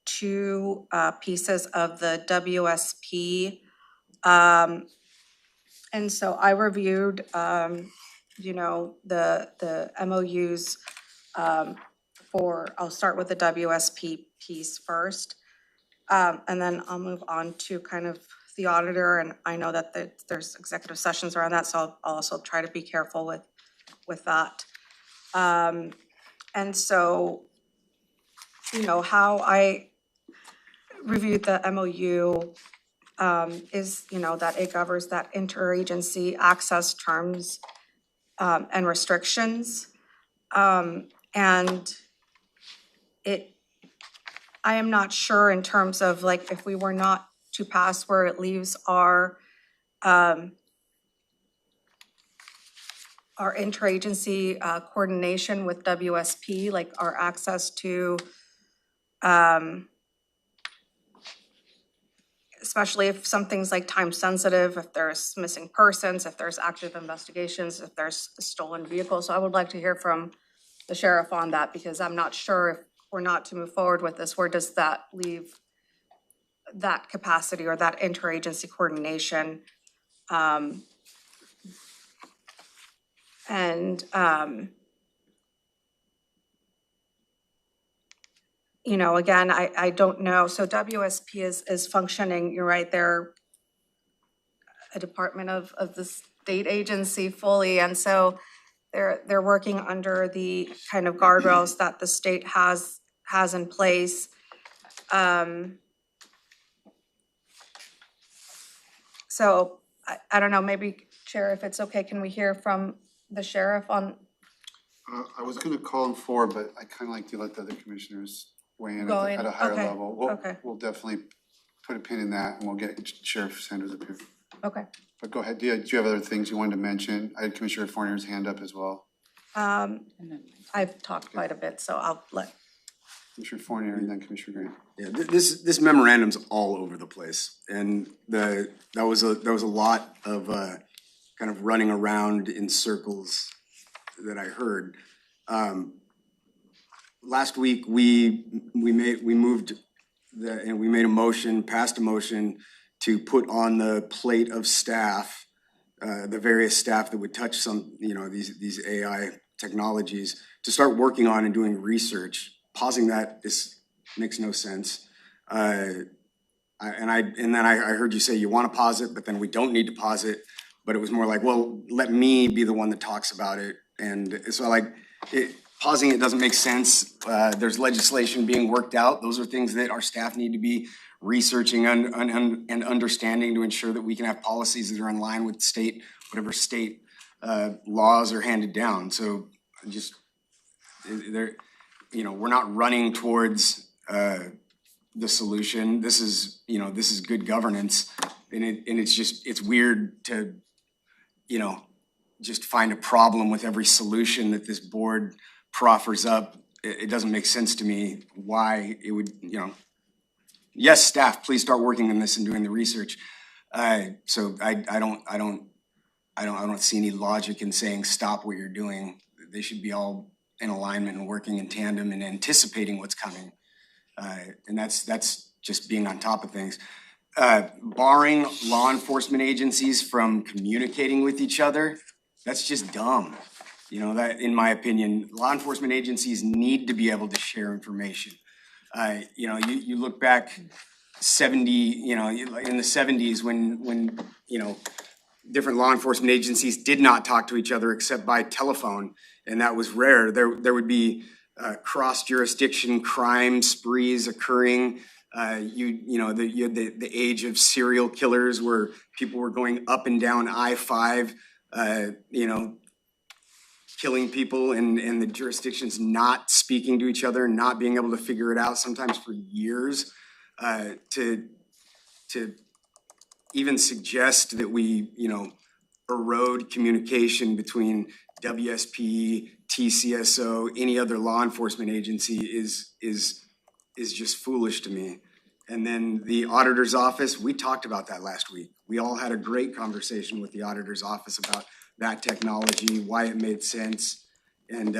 two pieces of the WSP, and so I reviewed, you know, the MOUs I'll start with the WSP piece first. And then I'll move on to kind of the auditor, and I know that there's executive sessions around that, so I'll also try to be careful with that. And so, you know, how I reviewed the MOU is, you know, that it governs that interagency access terms and restrictions. And I am not sure in terms of like, if we were not to pass, where it leaves our interagency coordination with WSP, like our access to, especially if something's like time sensitive, if there's missing persons, if there's active investigations, if there's a stolen vehicle. So I would like to hear from the sheriff on that, because I'm not sure if we're not to move forward with this, where does that leave that capacity or that interagency coordination? You know, again, I don't know. So WSP is functioning, you're right, they're a department of the state agency fully. And so they're working under the kind of guardrails that the state has in place. So I don't know, maybe Chair, if it's okay, can we hear from the sheriff on? I was gonna call him forward, but I kinda like to let the other commissioners weigh in Go in, at a higher okay, level. okay. We'll definitely put a pin in that, and we'll get Sheriff Sanders up here. Okay. But go ahead, do you have other things you wanted to mention? I had Commissioner Fournier's hand up as well. I've talked quite a bit, so I'll let. Commissioner Fournier and then Commissioner Green. Yeah, this memorandum's all over the place, and that was a lot of kind of running around in circles that I heard. Last week we made a motion, passed a motion to put on the plate of staff, the various staff that would touch some, you know, these AI technologies, to start working on and doing research. Pausing that makes no sense. And then I heard you say you want to pause it, but then we don't need to pause it. But it was more like, well, let me be the one that talks about it. And so pausing it doesn't make sense. There's legislation being worked out. Those are things that our staff need to be researching and understanding to ensure that we can have policies that are in line with whatever state laws are handed down. So we're not running towards the solution. This is good governance, and it's weird to, just find a problem with every solution that this board proffers up. It doesn't make sense to me why it would, yes, staff, please start working on this and doing the research. So I don't see any logic in saying stop what you're doing. They should be all in alignment and working in tandem and anticipating what's coming. And that's just being on top of things. Barring law enforcement agencies from communicating with each other, that's just dumb. That, in my opinion, law enforcement agencies need to be able to share information. You look back in the 70s when different law enforcement agencies did not talk to each other except by telephone, and that was rare. There would be cross-jurisdiction crime sprees occurring. You had the age of serial killers where people were going up and down I-5, killing people, and the jurisdictions not speaking to each other, not being able to figure it out, sometimes for years, to even suggest that we, erode communication between WSP, TCSO, any other law enforcement agency is just foolish to me. And then the auditor's office, we talked about that last week. We all had a great conversation with the auditor's office about that technology, why it made sense. And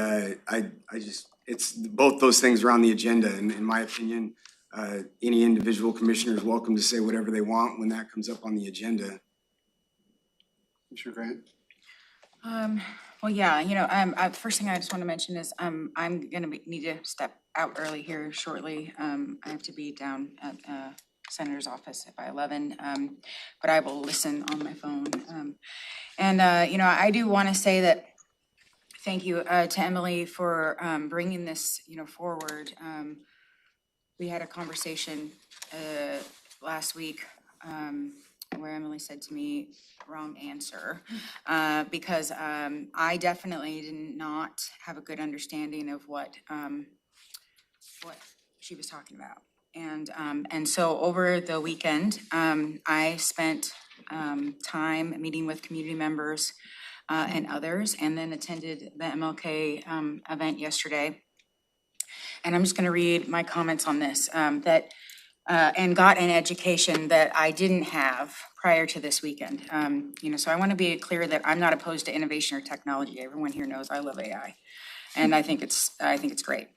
it's both those things are on the agenda. And in my opinion, any individual commissioner is welcome to say whatever they want when that comes up on the agenda. Commissioner Grant? Well, yeah, first thing I just want to mention is, I'm gonna need to step out early here shortly. I have to be down at, Senator's office by 11, but I will listen on my phone. I do want to say that, thank you, to Emily for, bringing this, forward. We had a conversation, last week, where Emily said to me, wrong answer, because I definitely did not have a good understanding of what she was talking about. And so over the weekend, I spent time meeting with community members and others, and then attended the MLK event yesterday. And I'm just gonna read my comments on this, and got an education that I didn't have prior to this weekend. So I want to be clear that I'm not opposed to innovation or technology. Everyone here knows I love AI, and I think it's great.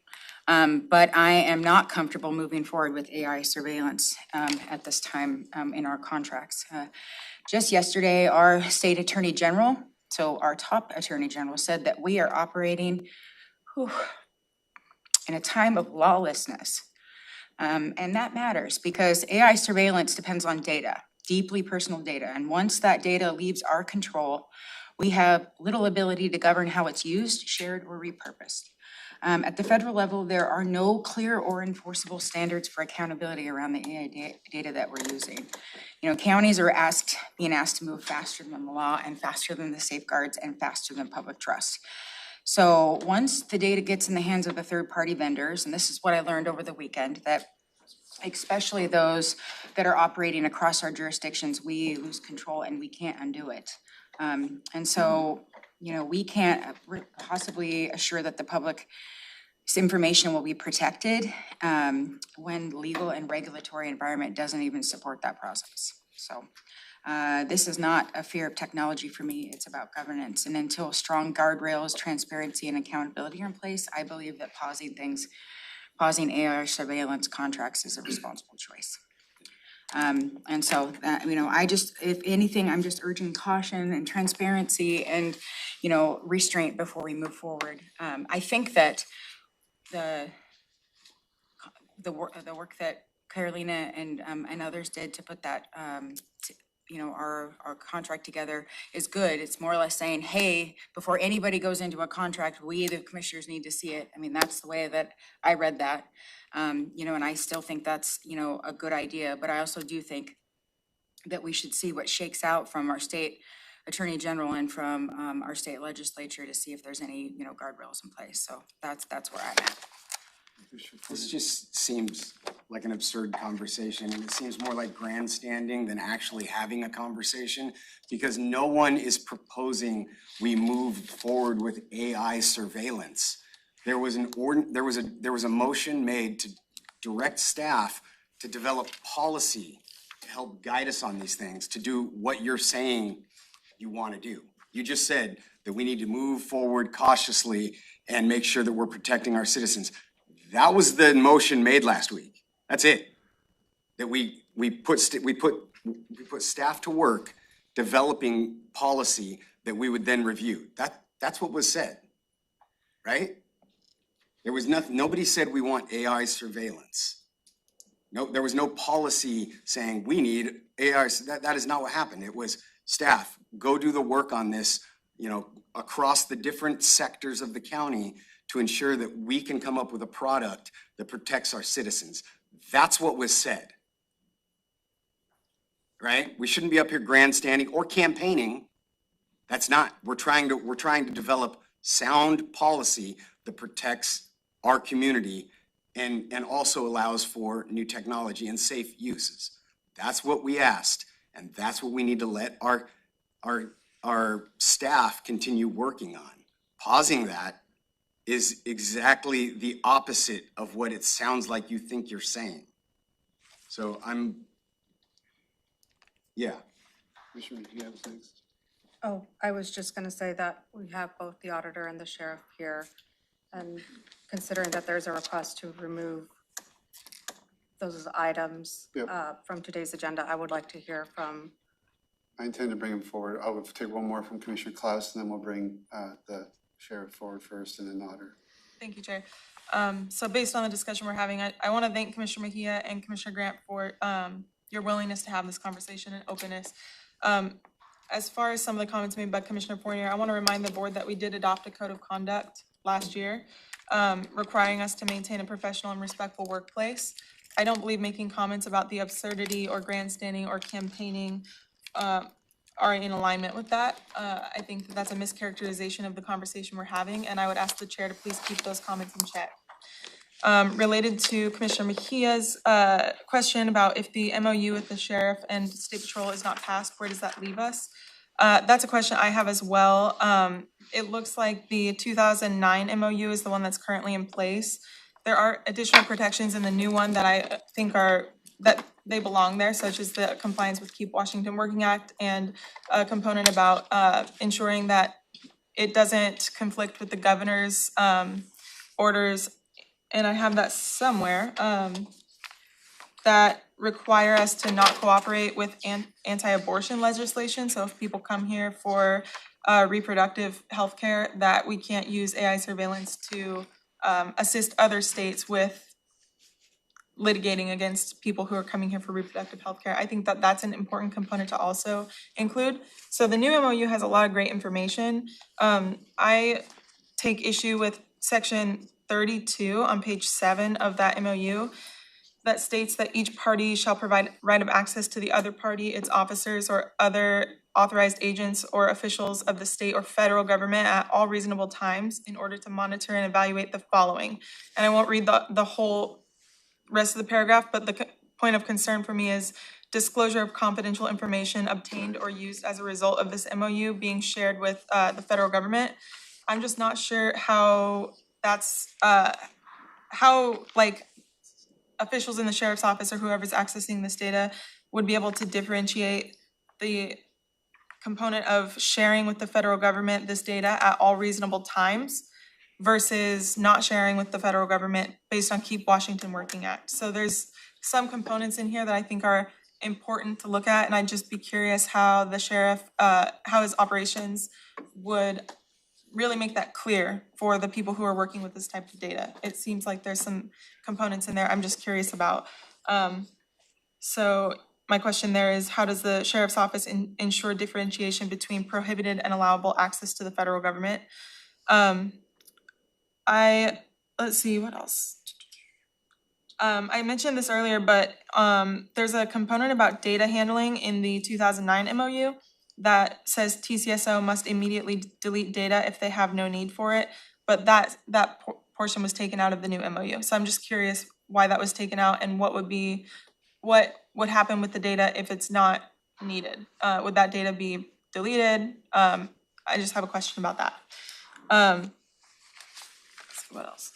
But I am not comfortable moving forward with AI surveillance at this time in our contracts. Just yesterday, our state attorney general, so our top attorney general, said that we are operating in a time of lawlessness. And that matters because AI surveillance depends on data, deeply personal data. And once that data leaves our control, we have little ability to govern how it's used, shared, or repurposed. At the federal level, there are no clear or enforceable standards for accountability around the AI data that we're using. Counties are being asked to move faster than the law and faster than the safeguards and faster than public trust. So once the data gets in the hands of the third-party vendors, and this is what I learned over the weekend, that especially those that are operating across our jurisdictions, we lose control and we can't undo it. And so, we can't possibly assure that the public's information will be protected when legal and regulatory environment doesn't even support that process. So this is not a fear of technology for me, it's about governance. And until strong guardrails, transparency, and accountability are in place, I believe that pausing AI surveillance contracts is a responsible choice. And so, if anything, I'm just urging caution and transparency and, restraint before we move forward. I think that the work that Carolina and others did to put that, our contract together is good. It's more or less saying, hey, before anybody goes into a contract, we, the commissioners, need to see it. I mean, that's the way that I read that. And I still think that's, a good idea, but I also do think that we should see what shakes out from our state attorney general and from our state legislature to see if there's any, guardrails in place. So that's where I'm at. This just seems like an absurd conversation, and it seems more like grandstanding than actually having a conversation, because no one is proposing we move forward with AI surveillance. There was a motion made to direct staff to develop policy to help guide us on these things, to do what you're saying you want to do. You just said that we need to move forward cautiously and make sure that we're protecting our citizens. That was the motion made last week. That's it. That we put staff to work developing policy that we would then review. That's what was said, right? There was nothing. Nobody said we want AI surveillance. No, there was no policy saying we need AI. That is not what happened. It was staff, go do the work on this, across the different sectors of the county to ensure that we can come up with a product that protects our citizens. That's what was said, right? We shouldn't be up here grandstanding or campaigning. That's not, we're trying to develop sound policy that protects our community and also allows for new technology and safe uses. That's what we asked, and that's what we need to let our staff continue working on. Pausing that is exactly the opposite of what it sounds like you think you're saying. So yeah. Commissioner, do you have things? Oh, I was just gonna say that we have both the auditor and the sheriff here. And considering that there's a request to remove those items Yep. from today's agenda, I would like to hear from. I intend to bring him forward. I'll take one more from Commissioner Klaus, and then we'll bring the sheriff forward first and then the auditor. Thank you, Chair. So based on the discussion we're having, I want to thank Commissioner Mejia and Commissioner Grant for your willingness to have this conversation and openness. As far as some of the comments made by Commissioner Fournier, I want to remind the board that we did adopt a code of conduct last year, requiring us to maintain a professional and respectful workplace. I don't believe making comments about the absurdity or grandstanding or campaigning are in alignment with that. I think that's a mischaracterization of the conversation we're having, and I would ask the chair to please keep those comments in check. Related to Commissioner Mejia's question about if the MOU with the sheriff and state patrol is not passed, where does that leave us? That's a question I have as well. It looks like the 2009 MOU is the one that's currently in place. There are additional protections in the new one that I think that they belong there, such as the compliance with Keep Washington Working Act and a component about ensuring that it doesn't conflict with the governor's orders, and I have that somewhere, that require us to not cooperate with anti-abortion legislation. So if people come here for reproductive health care, that we can't use AI surveillance to assist other states with litigating against people who are coming here for reproductive health care. I think that that's an important component to also include. So the new MOU has a lot of great information. I take issue with section 32 on page 7 of that MOU that states that each party shall provide right of access to the other party, its officers, or other authorized agents or officials of the state or federal government at all reasonable times in order to monitor and evaluate the following. And I won't read the whole rest of the paragraph, but the point of concern for me is disclosure of confidential information obtained or used as a result of this MOU being shared with the federal government. I'm just not sure how that's, how like officials in the sheriff's office or whoever's accessing this data would be able to differentiate the component of sharing with the federal government this data at all reasonable times versus not sharing with the federal government based on Keep Washington Working Act. So there's some components in here that I think are important to look at, and I'd just be curious how the sheriff, how his operations would really make that clear for the people who are working with this type of data. It seems like there's some components in there I'm just curious about. So my question there is, how does the sheriff's office ensure differentiation between prohibited and allowable access to the federal government? Let's see, what else? I mentioned this earlier, but there's a component about data handling in the 2009 MOU that says TCSO must immediately delete data if they have no need for it, but that portion was taken out of the new MOU. So I'm just curious why that was taken out and what would happen with the data if it's not needed. Would that data be deleted? I just have a question about that. Let's see, what else?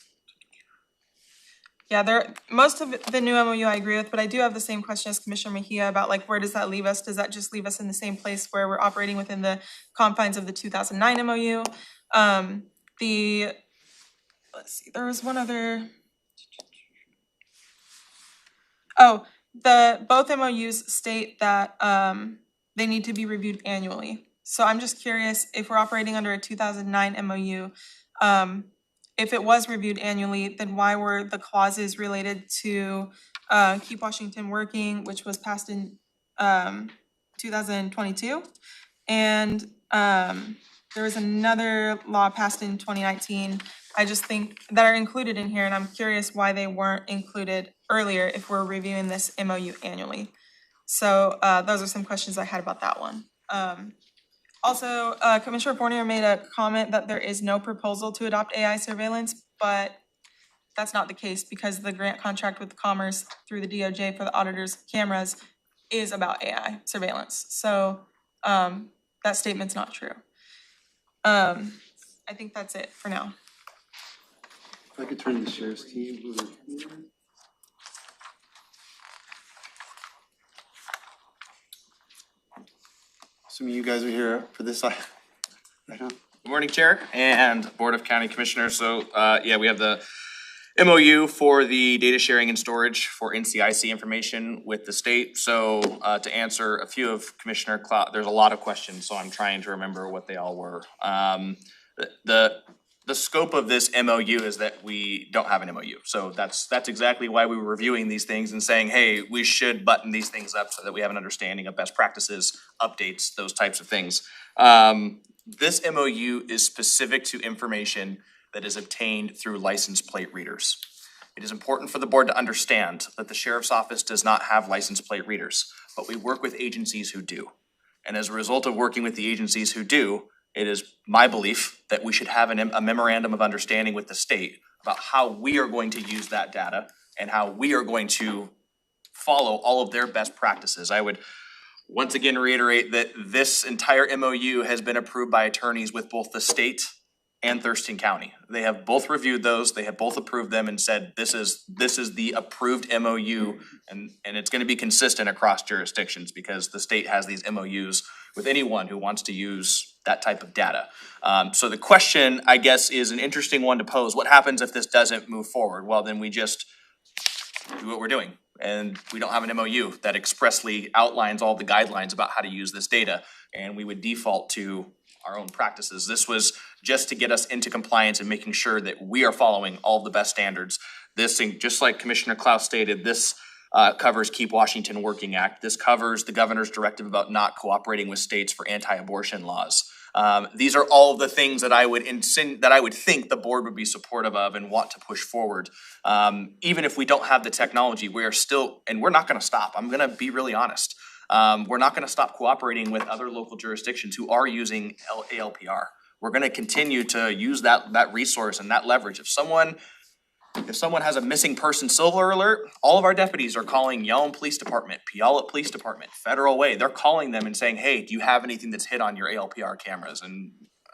Yeah, most of the new MOU I agree with, but I do have the same question as Commissioner Mejia about like, where does that leave us? Does that just leave us in the same place where we're operating within the confines of the 2009 MOU? Let's see, there was one other. Oh, both MOUs state that they need to be reviewed annually. So I'm just curious if we're operating under a 2009 MOU, if it was reviewed annually, then why were the clauses related to Keep Washington Working, which was passed in 2022? And there was another law passed in 2019, I just think, that are included in here, and I'm curious why they weren't included earlier if we're reviewing this MOU annually. So those are some questions I had about that one. Also, Commissioner Fournier made a comment that there is no proposal to adopt AI surveillance, but that's not the case because the grant contract with Commerce through the DOJ for the auditor's cameras is about AI surveillance. So that statement's not true. I think that's it for now. I could turn to the sheriff's team over here. Assuming you guys are here for this side. Right on. Good morning, Chair and Board of County Commissioners. So, yeah, we have the MOU for the data sharing and storage for NCIC information with the state. So, to answer a few of Commissioner there's a lot of questions, so I'm trying to remember what they all were. The scope of this MOU is that we don't have an MOU. So that's exactly why we were reviewing these things and saying, hey, we should button these things up so that we have an understanding of best practices, updates, those types of things. This MOU is specific to information that is obtained through license plate readers. It is important for the board to understand that the Sheriff's Office does not have license plate readers, but we work with agencies who do. And as a result of working with the agencies who do, it is my belief that we should have a memorandum of understanding with the state about how we are going to use that data and how we are going to follow all of their best practices. I would once again reiterate that this entire MOU has been approved by attorneys with both the state and Thurston County. They have both reviewed those, they have both approved them and said this is the approved MOU, and it's gonna be consistent across jurisdictions because the state has these MOUs with anyone who wants to use that type of data. So the question, I guess, is an interesting one to pose. What happens if this doesn't move forward? Well, then we just do what we're doing. And we don't have an MOU that expressly outlines all the guidelines about how to use this data. And we would default to our own practices. This was just to get us into compliance and making sure that we are following all the best standards. This thing, just like Commissioner Klaus stated, this covers Keep Washington Working Act. This covers the governor's directive about not cooperating with states for anti-abortion laws. These are all of the things that I would think the board would be supportive of and want to push forward. Even if we don't have the technology, we are still, and we're not gonna stop. I'm gonna be really honest. We're not gonna stop cooperating with other local jurisdictions who are using ALPR. We're gonna continue to use that resource and that leverage. If someone has a missing person silver alert, all of our deputies are calling Yelm Police Department, Puyallup Police Department, Federal Way. They're calling them and saying, hey, do you have anything that's hit on your ALPR cameras? And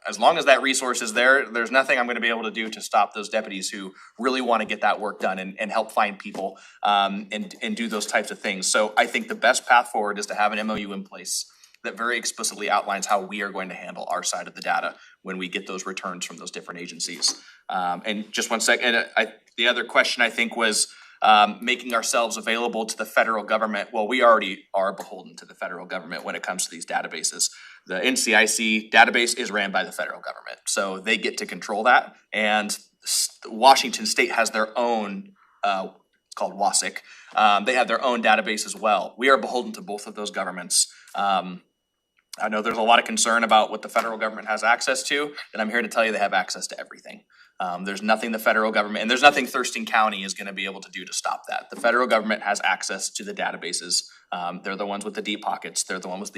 as long as that resource is there, there's nothing I'm gonna be able to do to stop those deputies who really wanna get that work done and help find people and do those types of things. So I think the best path forward is to have an MOU in place that very explicitly outlines how we are going to handle our side of the data when we get those returns from those different agencies. And just one second, the other question I think was making ourselves available to the federal government. Well, we already are beholden to the federal government when it comes to these databases. The NCIC database is ran by the federal government, so they get to control that. And Washington State has their own, it's called WASIC. They have their own database as well. We are beholden to both of those governments. I know there's a lot of concern about what the federal government has access to, and I'm here to tell you they have access to everything. There's nothing the federal government, and there's nothing Thurston County is gonna be able to do to stop that. The federal government has access to the databases. They're the ones with the deep pockets. They're the ones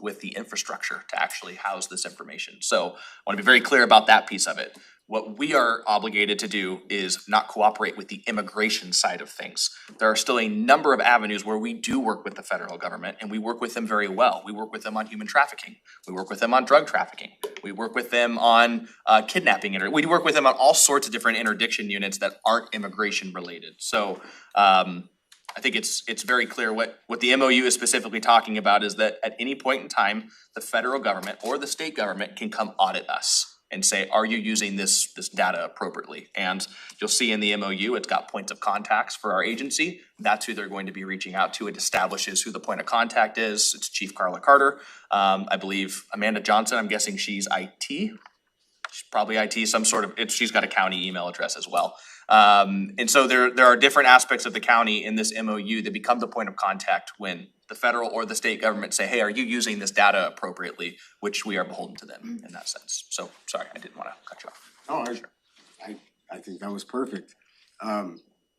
with the infrastructure to actually house this information. So I wanna be very clear about that piece of it. What we are obligated to do is not cooperate with the immigration side of things. There are still a number of avenues where we do work with the federal government, and we work with them very well. We work with them on human trafficking. We work with them on drug trafficking. We work with them on kidnapping. We work with them on all sorts of different interdiction units that aren't immigration related. So I think it's very clear what the MOU is specifically talking about is that at any point in time, the federal government or the state government can come audit us and say, are you using this data appropriately? And you'll see in the MOU, it's got points of contacts for our agency. That's who they're going to be reaching out to. It establishes who the point of contact is. It's Chief Carla Carter. I believe Amanda Johnson, I'm guessing she's IT. She's probably IT, some sort of, she's got a county email address as well. And so there are different aspects of the county in this MOU that become the point of contact when the federal or the state government say, hey, are you using this data appropriately? Which we are beholden to them in that sense. So, sorry, I didn't want to cut you off. No, I think that was perfect.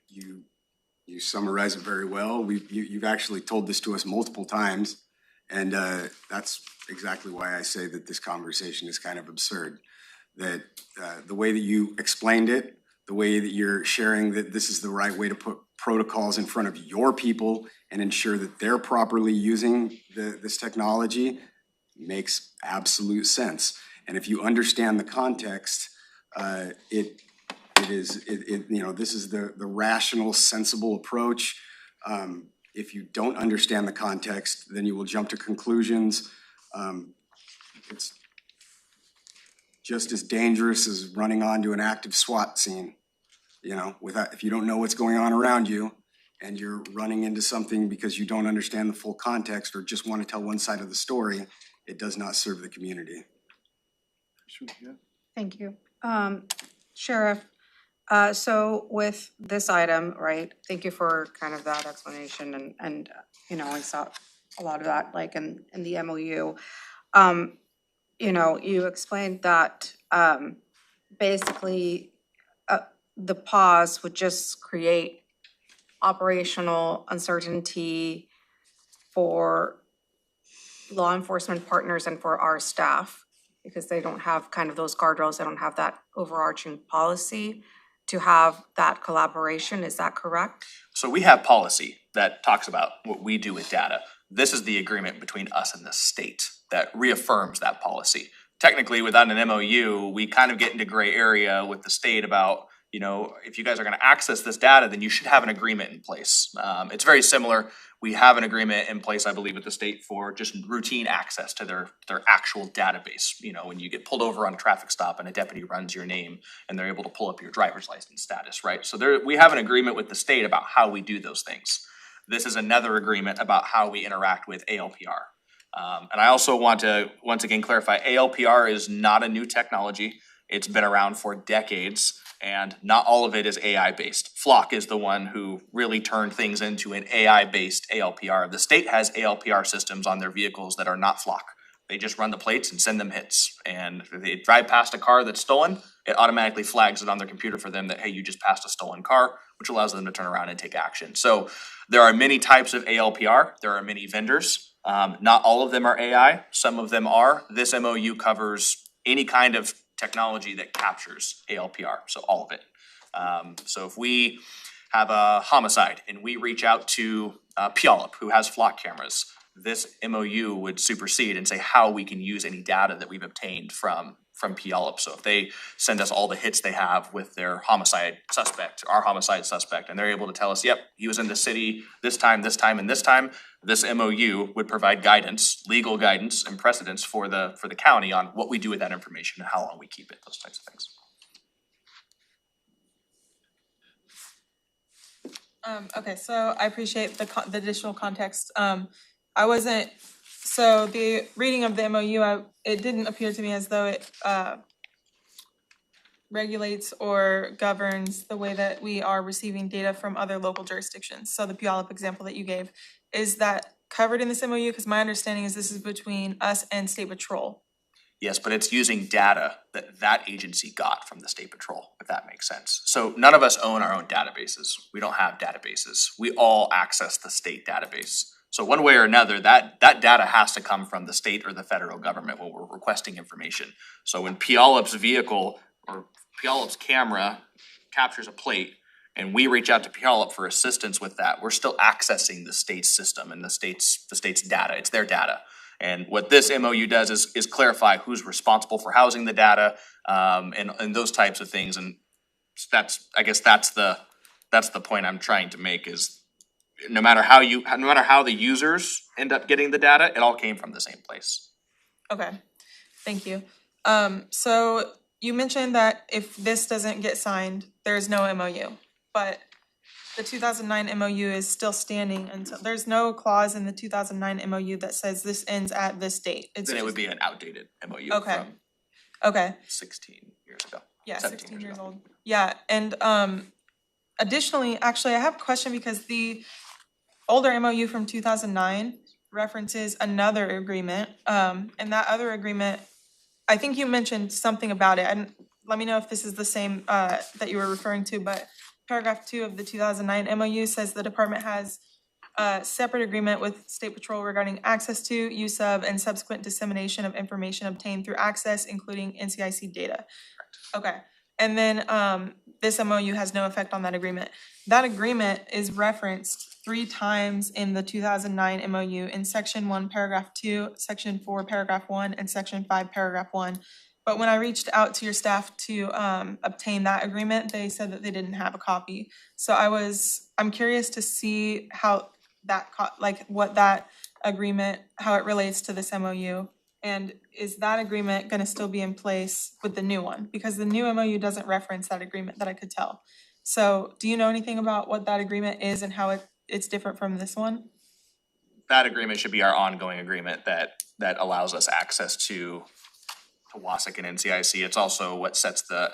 You summarized it very well. You've actually told this to us multiple times, and that's exactly why I say that this conversation is kind of absurd. That the way that you explained it, the way that you're sharing that this is the right way to put protocols in front of your people and ensure that they're properly using this technology makes absolute sense. And if you understand the context, it this is the rational, sensible approach. If you don't understand the context, then you will jump to conclusions. It's just as dangerous as running onto an active SWAT scene. If you don't know what's going on around you and you're running into something because you don't understand the full context or just want to tell one side of the story, it does not serve the community. Thank you. Sheriff, so with this item, right, thank you for kind of that explanation and I saw a lot of that like in the MOU. You explained that basically the pause would just create operational uncertainty for law enforcement partners and for our staff because they don't have kind of those guardrails, they don't have that overarching policy to have that collaboration. Is that correct? So we have policy that talks about what we do with data. This is the agreement between us and the state that reaffirms that policy. Technically, without an MOU, we kind of get into gray area with the state about, if you guys are going to access this data, then you should have an agreement in place. It's very similar. We have an agreement in place, I believe, with the state for just routine access to their actual database. When you get pulled over on a traffic stop and a deputy runs your name and they're able to pull up your driver's license status, right? So we have an agreement with the state about how we do those things. This is another agreement about how we interact with ALPR. And I also want to once again clarify, ALPR is not a new technology. It's been around for decades. And not all of it is AI-based. Flock is the one who really turned things into an AI-based ALPR. The state has ALPR systems on their vehicles that are not Flock. They just run the plates and send them hits. And if they drive past a car that's stolen, it automatically flags it on their computer for them that, hey, you just passed a stolen car, which allows them to turn around and take action. So there are many types of ALPR. There are many vendors. Not all of them are AI. Some of them are. This MOU covers any kind of technology that captures ALPR, so all of it. So if we have a homicide and we reach out to Puyallup, who has Flock cameras, this MOU would supersede and say how we can use any data that we've obtained from Puyallup. So if they send us all the hits they have with their homicide suspect, our homicide suspect, and they're able to tell us, yep, he was in the city this time, and this time, this MOU would provide guidance, legal guidance and precedence for the county on what we do with that information and how long we keep it, those types of things. Okay, so I appreciate the additional context. So the reading of the MOU, it didn't appear to me as though it regulates or governs the way that we are receiving data from other local jurisdictions. So the Puyallup example that you gave, is that covered in this MOU? Because my understanding is this is between us and State Patrol. Yes, but it's using data that agency got from the State Patrol, if that makes sense. So none of us own our own databases. We don't have databases. We all access the state database. So one way or another, that data has to come from the state or the federal government when we're requesting information. So when Puyallup's vehicle or Puyallup's camera captures a plate and we reach out to Puyallup for assistance with that, we're still accessing the state's system and the state's data. It's their data. And what this MOU does is clarify who's responsible for housing the data, and those types of things. And that's the point I'm trying to make is no matter how the users end up getting the data, it all came from the same place. Okay, thank you. So you mentioned that if this doesn't get signed, there's no MOU, but the 2009 MOU is still standing until, there's no clause in the 2009 MOU that says this ends at this date. Then it would be an outdated MOU Okay. from Okay. 16 years ago. Yeah, 17 16 years ago. old. Yeah, and additionally, actually, I have a question because the older MOU from 2009 references another agreement, and that other agreement, I think you mentioned something about it, and let me know if this is the same that you were referring to, but paragraph 2 of the 2009 MOU says the department has a separate agreement with State Patrol regarding access to, use of, and subsequent dissemination of information obtained through access, including NCIC data. Okay, and then this MOU has no effect on that agreement. That agreement is referenced 3 times in the 2009 MOU in section 1, paragraph 2, section 4, paragraph 1, and section 5, paragraph 1. But when I reached out to your staff to obtain that agreement, they said that they didn't have a copy. So I'm curious to see how that what that agreement, how it relates to this MOU. And is that agreement gonna still be in place with the new one? Because the new MOU doesn't reference that agreement that I could tell. So do you know anything about what that agreement is and how it's different from this one? That agreement should be our ongoing agreement that allows us access to WASC and NCIC. It's also what sets the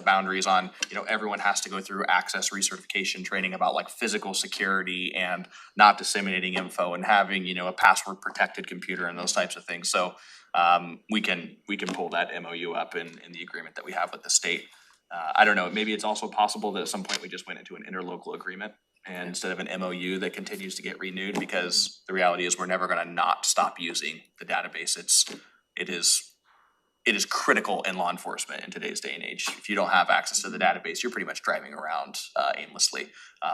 boundaries on, everyone has to go through access recertification training about like physical security and not disseminating info and having, a password protected computer and those types of things. So we can pull that MOU up in the agreement that we have with the state. I don't know, maybe it's also possible that at some point we just went into an interlocal agreement and instead of an MOU that continues to get renewed, because the reality is we're never gonna not stop using the database. It is critical in law enforcement in today's day and age. If you don't have access to the database, you're pretty much driving around aimlessly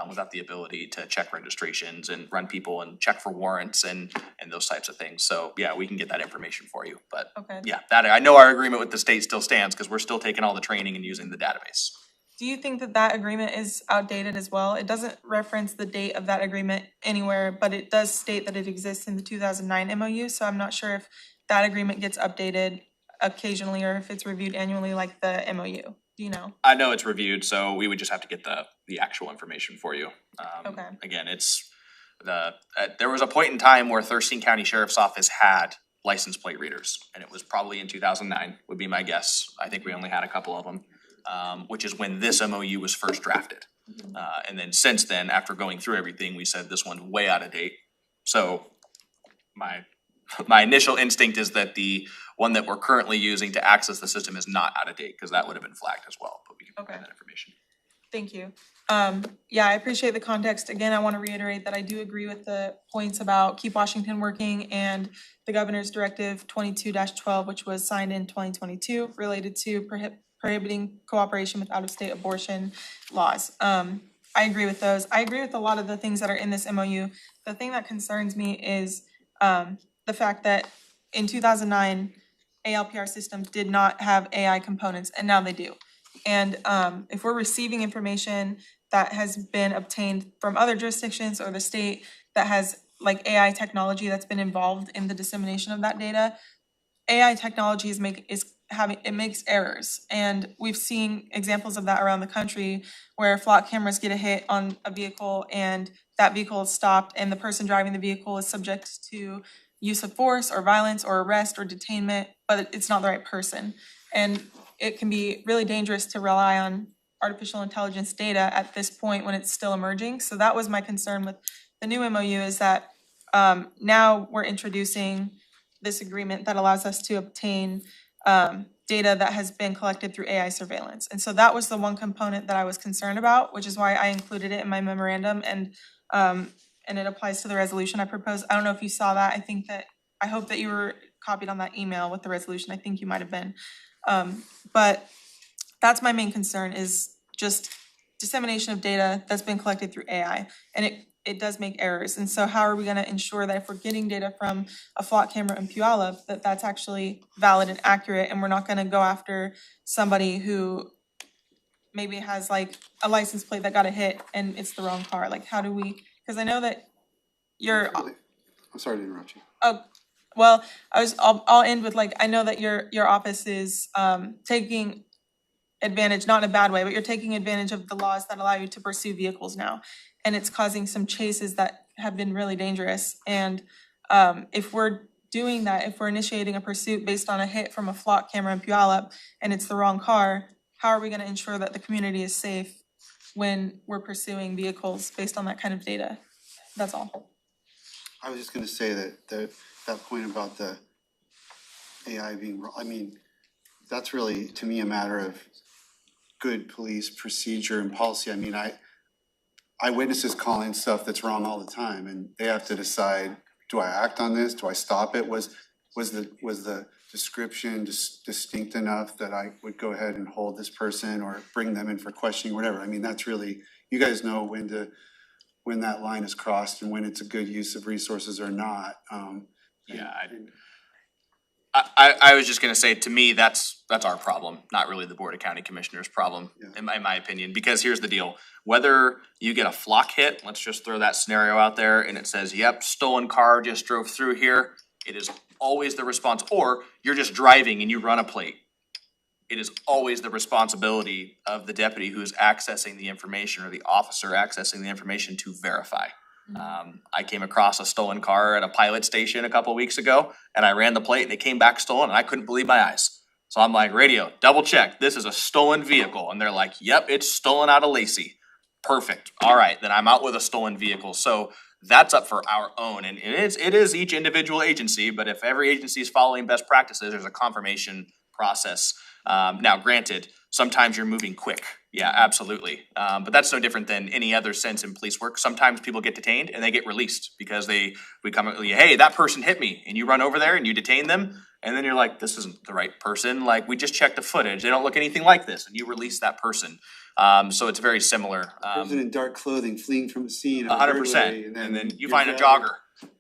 without the ability to check registrations and run people and check for warrants and those types of things. So yeah, we can get that information for you. But Okay. yeah, that I know our agreement with the state still stands because we're still taking all the training and using the database. Do you think that that agreement is outdated as well? It doesn't reference the date of that agreement anywhere, but it does state that it exists in the 2009 MOU. So I'm not sure if that agreement gets updated occasionally or if it's reviewed annually like the MOU. Do you know? I know it's reviewed, so we would just have to get the actual information for you. Okay. Again, there was a point in time where Thurston County Sheriff's Office had license plate readers, and it was probably in 2009, would be my guess. I think we only had a couple of them, which is when this MOU was first drafted. And then since then, after going through everything, we said this one's way out of date. So my initial instinct is that the one that we're currently using to access the system is not out of date, because that would have been flagged as well, but we can provide that information. Thank you. Yeah, I appreciate the context. Again, I want to reiterate that I do agree with the points about Keep Washington Working and the Governor's Directive 22-12, which was signed in 2022, related to prohibiting cooperation with out-of-state abortion laws. I agree with those. I agree with a lot of the things that are in this MOU. The thing that concerns me is the fact that in 2009, ALPR systems did not have AI components, and now they do. And if we're receiving information that has been obtained from other jurisdictions or the state that has like AI technology that's been involved in the dissemination of that data, AI technology makes errors. And we've seen examples of that around the country where flock cameras get a hit on a vehicle and that vehicle is stopped and the person driving the vehicle is subject to use of force or violence or arrest or detainment, but it's not the right person. And it can be really dangerous to rely on artificial intelligence data at this point when it's still emerging. So that was my concern with the new MOU, is that now we're introducing this agreement that allows us to obtain data that has been collected through AI surveillance. And so that was the one component that I was concerned about, which is why I included it in my memorandum, and it applies to the resolution I proposed. I don't know if you saw that. I hope that you were copied on that email with the resolution. I think you might have been. But that's my main concern, is just dissemination of data that's been collected through AI, and it does make errors. And so how are we gonna ensure that if we're getting data from a flock camera in Puyallup, that that's actually valid and accurate, and we're not gonna go after somebody who maybe has like a license plate that got a hit and it's the wrong car? Like, how do we, because I know that you're. I'm sorry to interrupt you. Oh, well, I'll end with like, I know that your office is taking advantage, not in a bad way, but you're taking advantage of the laws that allow you to pursue vehicles now. And it's causing some chases that have been really dangerous. And if we're doing that, if we're initiating a pursuit based on a hit from a flock camera in Puyallup and it's the wrong car, how are we gonna ensure that the community is safe when we're pursuing vehicles based on that kind of data? That's all. I was just gonna say that point about the AI being wrong, I mean, that's really, to me, a matter of good police procedure and policy. I mean, eyewitnesses call in stuff that's wrong all the time, and they have to decide, do I act on this? Do I stop it? Was the description distinct enough that I would go ahead and hold this person or bring them in for questioning, whatever? I mean, that's really, you guys know when that line is crossed and when it's a good use of resources or not. I was just gonna say, to me, that's our problem, not really the Board of County Commissioners' problem, in my opinion, because here's the deal. Whether you get a flock hit, let's just throw that scenario out there, and it says, yep, stolen car just drove through here, it is always the response, or you're just driving and you run a plate. It is always the responsibility of the deputy who is accessing the information or the officer accessing the information to verify. I came across a stolen car at a pilot station a couple weeks ago and I ran the plate and it came back stolen and I couldn't believe my eyes. So I'm like, radio, double check, this is a stolen vehicle. And they're like, yep, it's stolen out of Lacey. Perfect. All right, then I'm out with a stolen vehicle. So that's up for our own. And it is each individual agency, but if every agency is following best practices, there's a confirmation process. Now granted, sometimes you're moving quick. Yeah, absolutely. But that's no different than any other sense in police work. Sometimes people get detained and they get released because we come, hey, that person hit me, and you run over there and you detain them. And then you're like, this isn't the right person. Like, we just checked the footage. They don't look anything like this. And you release that person. So it's very similar. Person in dark clothing fleeing from a scene. 100%. And then you find a jogger.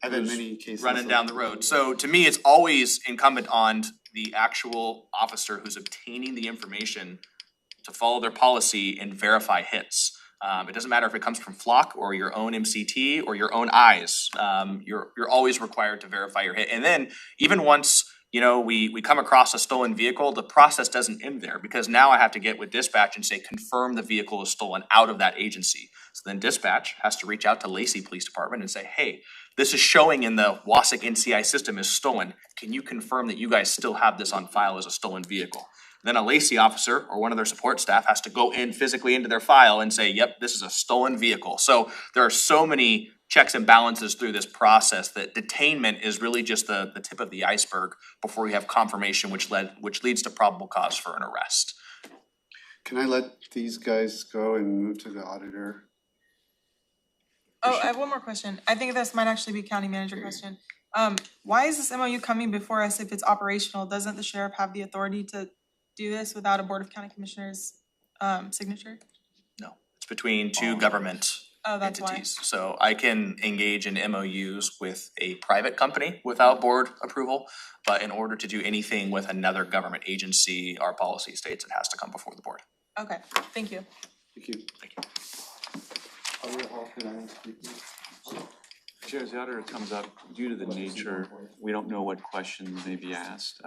I've had many cases. Running down the road. So to me, it's always incumbent on the actual officer who's obtaining the information to follow their policy and verify hits. It doesn't matter if it comes from Flock or your own MCT or your own eyes. You're always required to verify your hit. And then even once, you know, we come across a stolen vehicle, the process doesn't end there, because now I have to get with dispatch and say, confirm the vehicle is stolen out of that agency. So then dispatch has to reach out to Lacey Police Department and say, hey, this is showing in the WASC NCI system is stolen. Can you confirm that you guys still have this on file as a stolen vehicle? Then a Lacey officer or one of their support staff has to go in physically into their file and say, yep, this is a stolen vehicle. So there are so many checks and balances through this process that detainment is really just the tip of the iceberg before we have confirmation, which leads to probable cause for an arrest. Can I let these guys go and move to the auditor? Oh, I have one more question. I think this might actually be a county manager question. Why is this MOU coming before us if it's operational? Doesn't the sheriff have the authority to do this without a Board of County Commissioners signature? No, it's between two government that's entities. So I can engage in MOUs with a private company without board approval, but in order to do anything with another government agency, our policy states it has to come before the board. Okay, thank you. Thank you. Thank you. Chair, as the auditor comes up, due to the nature, we don't know what questions may be asked.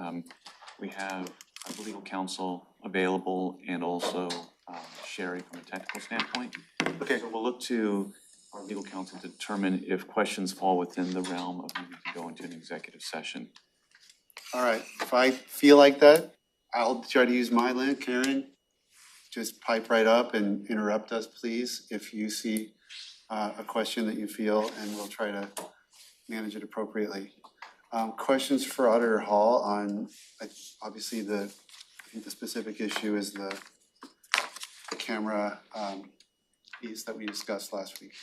We have the legal counsel available and also Sherry from a technical standpoint. Okay. So we'll look to our legal counsel to determine if questions fall within the realm of needing to go into an executive session. All right, if I feel like that, I'll try to use my link. Karen, just pipe right up and interrupt us, please, if you see a question that you feel, and we'll try to manage it appropriately. Questions for Auditor Hall on, obviously I think the specific issue is the camera piece that we discussed last week.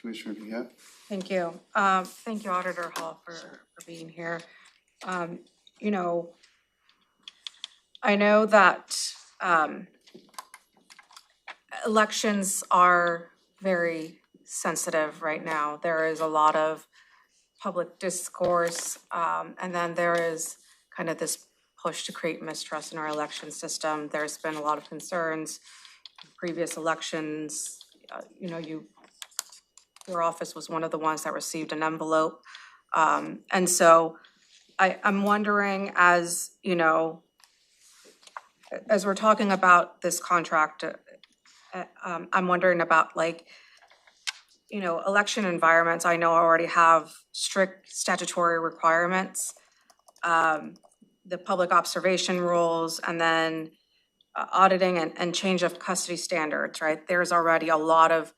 Commissioner Viet? Thank you. Thank you, Auditor Hall, for being here. You know, I know that elections are very sensitive right now. There is a lot of public discourse, and then there is kind of this push to create mistrust in our election system. There's been a lot of concerns in previous elections. You know, your office was one of the ones that received an envelope. And so I'm wondering, as you know, as we're talking about this contract, I'm wondering about, like, you know, election environments I know already have strict statutory requirements, the public observation rules, and then auditing and change of custody standards, right? There's already a lot of,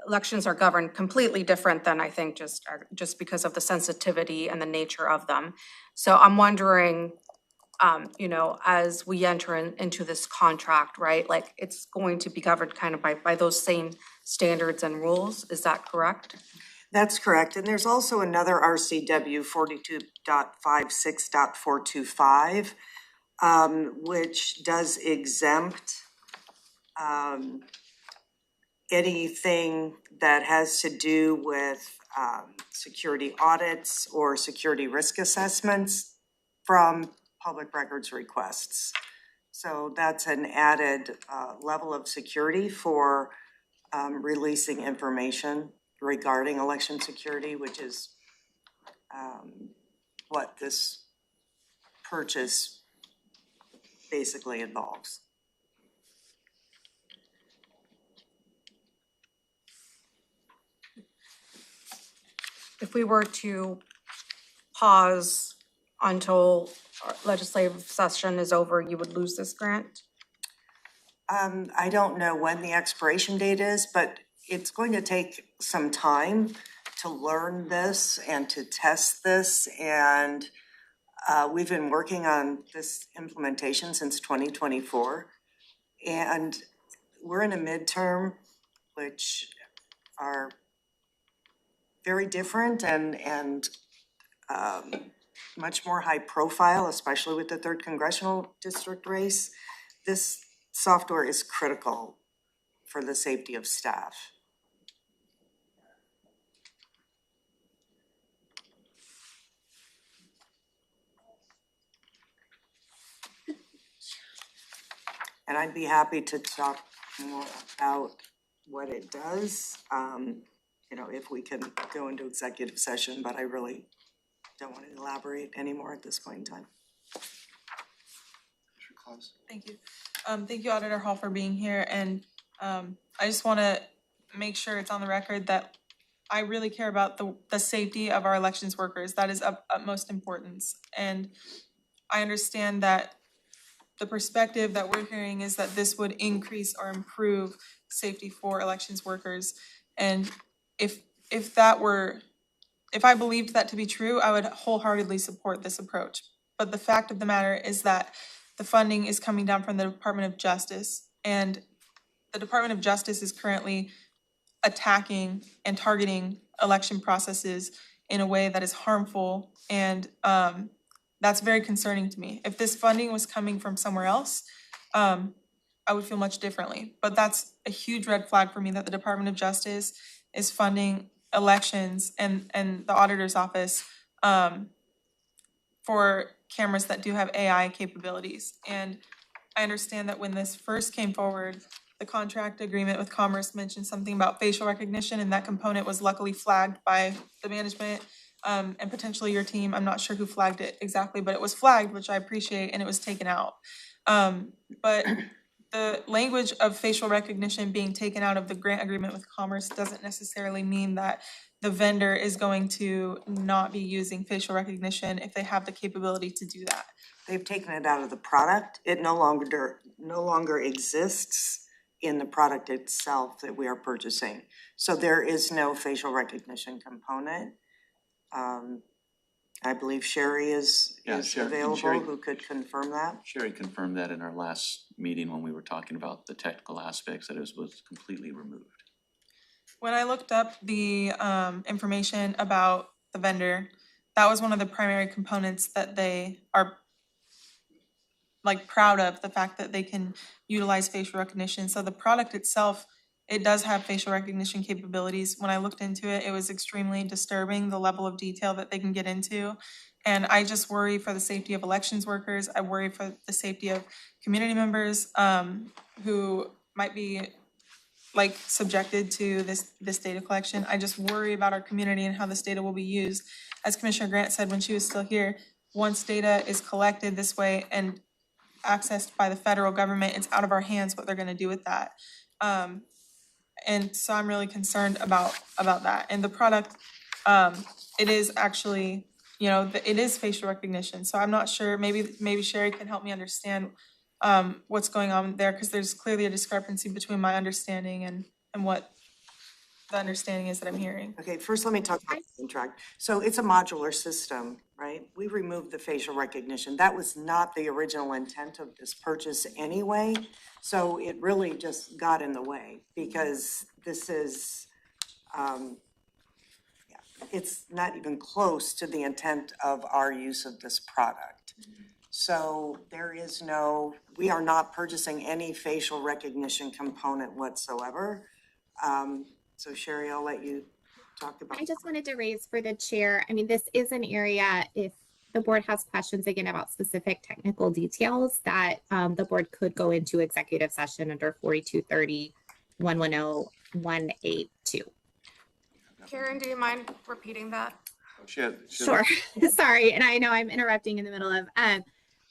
elections are governed completely different than I think just because of the sensitivity and the nature of them. So I'm wondering, you know, as we enter into this contract, right, like it's going to be governed kind of by those same standards and rules. Is that correct? That's correct. And there's also another RCW 42.56.425, which does exempt anything that has to do with security audits or security risk assessments from public records requests. So that's an added level of security for releasing information regarding election security, which is what this purchase basically involves. If we were to pause until our legislative session is over, you would lose this grant? I don't know when the expiration date is, but it's going to take some time to learn this and to test this. And we've been working on this implementation since 2024. And we're in a midterm, which are very different and much more high profile, especially with the 3rd Congressional District race. This software is critical for the safety of staff. And I'd be happy to talk more about what it does, you know, if we can go into executive session, but I really don't want to elaborate anymore at this point in time. Thank you. Thank you, Auditor Hall, for being here. And I just want to make sure it's on the record that I really care about the safety of our elections workers. That is of utmost importance. And I understand that the perspective that we're hearing is that this would increase or improve safety for elections workers. And if I believed that to be true, I would wholeheartedly support this approach. But the fact of the matter is that the funding is coming down from the Department of Justice, and the Department of Justice is currently attacking and targeting election processes in a way that is harmful, and that's very concerning to me. If this funding was coming from somewhere else, I would feel much differently. But that's a huge red flag for me that the Department of Justice is funding elections and the auditor's office for cameras that do have AI capabilities. And I understand that when this first came forward, the contract agreement with Commerce mentioned something about facial recognition, and that component was luckily flagged by the management and potentially your team. I'm not sure who flagged it exactly, but it was flagged, which I appreciate, and it was taken out. But the language of facial recognition being taken out of the grant agreement with Commerce doesn't necessarily mean that the vendor is going to not be using facial recognition if they have the capability to do that. They've taken it out of the product. It no longer exists in the product itself that we are purchasing. So there is no facial recognition component. I believe Sherry is available, who could confirm that. Sherry confirmed that in our last meeting when we were talking about the technical aspects, that it was completely removed. When I looked up the information about the vendor, that was one of the primary components that they are like proud of, the fact that they can utilize facial recognition. So the product itself, it does have facial recognition capabilities. When I looked into it, it was extremely disturbing, the level of detail that they can get into. And I just worry for the safety of elections workers. I worry for the safety of community members who might be like subjected to this data collection. I just worry about our community and how this data will be used. As Commissioner Grant said when she was still here, once data is collected this way and accessed by the federal government, it's out of our hands what they're gonna do with that. And so I'm really concerned about that. And the product, it is actually, you know, it is facial recognition. So I'm not sure, maybe Sherry can help me understand what's going on there, because there's clearly a discrepancy between my understanding and what the understanding is that I'm hearing. Okay, first let me talk about the contract. So it's a modular system, right? We removed the facial recognition. That was not the original intent of this purchase anyway. So it really just got in the way, because this is, it's not even close to the intent of our use of this product. So there is no, we are not purchasing any facial recognition component whatsoever. So Sherry, I'll let you talk about. I just wanted to raise for the chair, I mean, this is an area, if the board has questions again about specific technical details, that the board could go into executive session under 4230-110-182. Karen, do you mind repeating that? Sure. Sorry, and I know I'm interrupting in the middle of,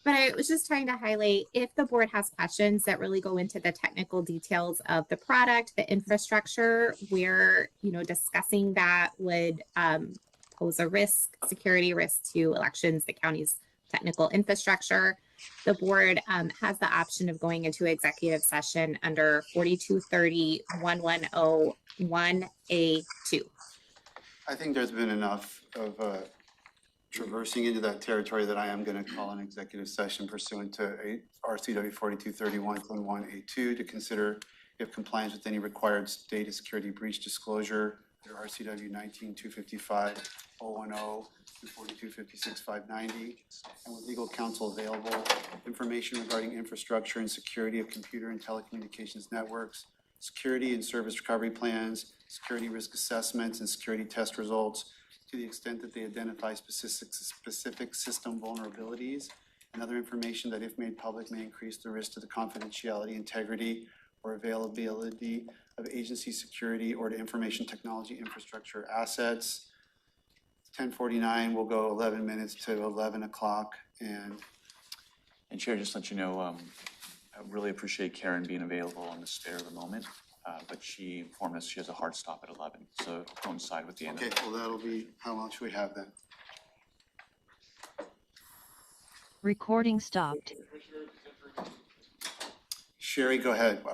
but I was just trying to highlight if the board has questions that really go into the technical details of the product, the infrastructure, where, discussing that would pose a risk, security risk to elections, the county's technical infrastructure. The board has the option of going into executive session under 4230-110-1A2. I think there's been enough of traversing into that territory that I am gonna call an executive session pursuant to RCW 4231.1A2 to consider if compliance with any required data security breach disclosure under RCW 19.255.010 and 42.56.590, and with legal counsel available, information regarding infrastructure and security of computer and telecommunications networks, security and service recovery plans, security risk assessments, and security test results to the extent that they identify specific system vulnerabilities and other information that, if made public, may increase the risk to the confidentiality, integrity, or availability of agency security or to information technology infrastructure assets. 10:49 will go 11 minutes to 11 o'clock, and Chair, just to let you know, I really appreciate Karen being available on the spare of the moment, but she informed us she has a hard stop at 11, so it'll coincide with the end of okay, well, that'll be, how long should we have then? Recording stopped. Sherry, go ahead.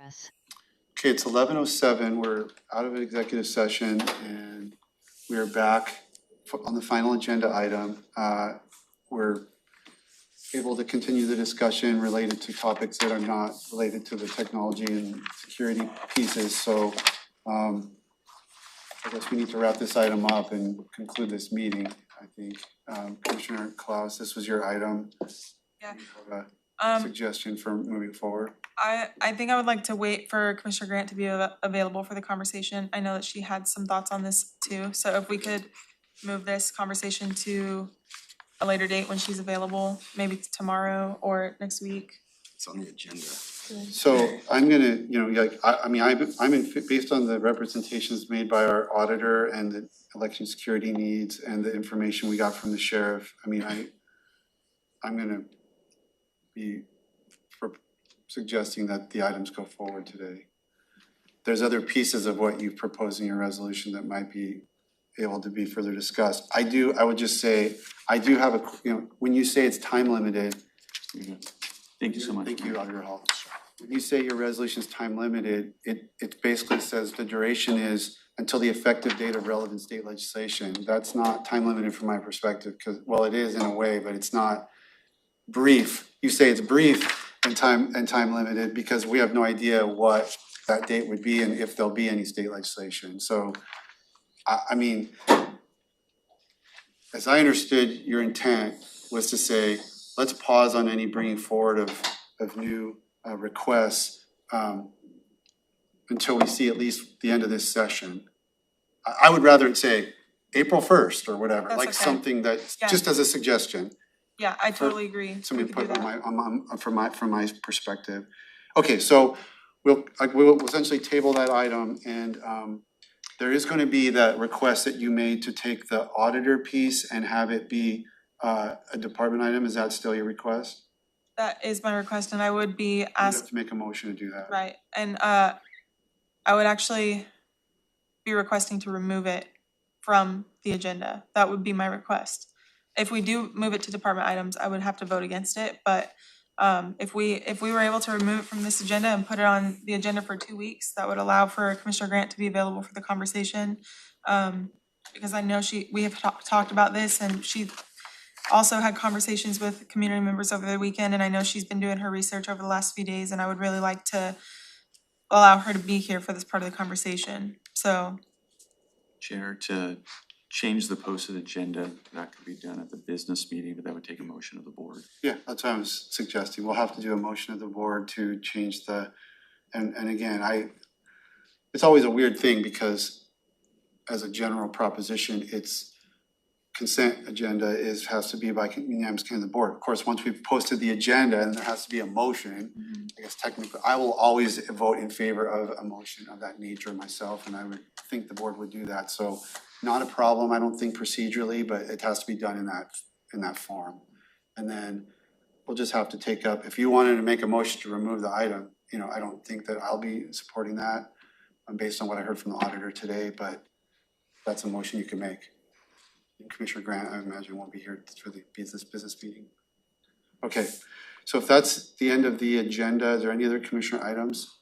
Okay, it's 11:07. We're out of an executive session and we are back on the final agenda item. We're able to continue the discussion related to topics that are not related to the technology and security pieces. So I guess we need to wrap this item up and conclude this meeting, I think. Commissioner Klaus, this was your item. Yeah. Do you have a suggestion for moving forward? I think I would like to wait for Commissioner Grant to be available for the conversation. I know that she had some thoughts on this too, so if we could move this conversation to a later date when she's available, maybe tomorrow or next week. It's on the agenda. So I'm gonna, I'm in, based on the representations made by our auditor and the election security needs and the information we got from the sheriff, I'm gonna be suggesting that the items go forward today. There's other pieces of what you've proposed in your resolution that might be able to be further discussed. I would just say, I do have when you say it's time limited. Thank you so much. Thank you, Auditor Hall. When you say your resolution is time limited, it basically says the duration is until the effective date of relevant state legislation. That's not time limited from my perspective, because, well, it is in a way, but it's not brief. You say it's brief and time limited because we have no idea what that date would be and if there'll be any state legislation. So, as I understood, your intent was to say, let's pause on any bringing forward of new requests until we see at least the end of this session. I would rather say April 1st or whatever, That's like okay. something that, Yeah. just as a suggestion. Yeah, I totally agree. Some We could do input that. from my perspective. Okay, so we'll essentially table that item and there is gonna be that request that you made to take the auditor piece and have it be a department item. Is that still your request? That is my request, and I would be You have asked, to make a motion to do that. right, and I would actually be requesting to remove it from the agenda. That would be my request. If we do move it to department items, I would have to vote against it, but if we were able to remove it from this agenda and put it on the agenda for 2 weeks, that would allow for Commissioner Grant to be available for the conversation. Because I know we have talked about this, and she also had conversations with community members over the weekend, and I know she's been doing her research over the last few days, and I would really like to allow her to be here for this part of the conversation. So, Chair, to change the posted agenda, that could be done at the business meeting, but that would take a motion of the board. Yeah, that's what I was suggesting. We'll have to do a motion of the board to change and again, it's always a weird thing because as a general proposition, it's consent agenda has to be by unanimous consent of the board. Of course, once we've posted the agenda and there has to be a motion, I guess technically, I will always vote in favor of a motion of that nature myself, and I would think the board would do that. So not a problem, I don't think procedurally, but it has to be done in that form. And then we'll just have to take up, if you wanted to make a motion to remove the item, I don't think that I'll be supporting that based on what I heard from the auditor today, but that's a motion you can make. And Commissioner Grant, I imagine, won't be here for the business meeting. Okay, so if that's the end of the agenda, is there any other commissioner items?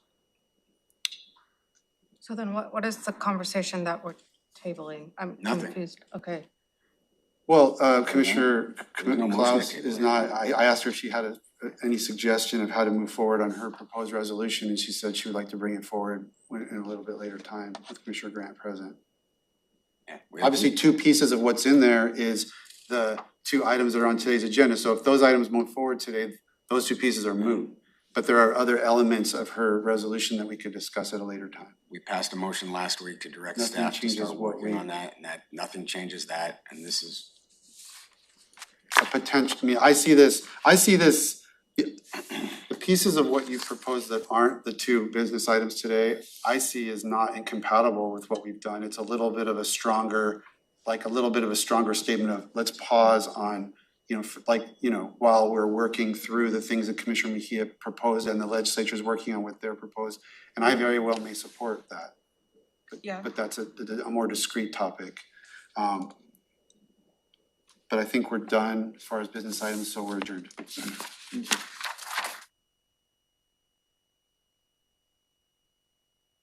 So then what is the conversation that we're tabling? I'm Nothing. confused. Okay. Well, Commissioner There's no motion Klaus to is table. not, I asked her if she had any suggestion of how to move forward on her proposed resolution, and she said she would like to bring it forward in a little bit later time with Commissioner Grant present. Obviously, two pieces of what's in there is the two items that are on today's agenda. So if those items move forward today, those two pieces are moot. But there are other elements of her resolution that we could discuss at a later time. We passed a motion last week to direct Nothing staff to changes start what working we- on that, and that, nothing changes that, and this is, A potential, I see this, the pieces of what you proposed that aren't the two business items today, I see as not incompatible with what we've done. It's a little bit of a stronger statement of let's pause on, while we're working through the things that Commissioner Mejia proposed and the legislature's working on what they're proposed. And I very well may support that. yeah. But that's a more discrete topic. But I think we're done as far as business items, so we're adjourned.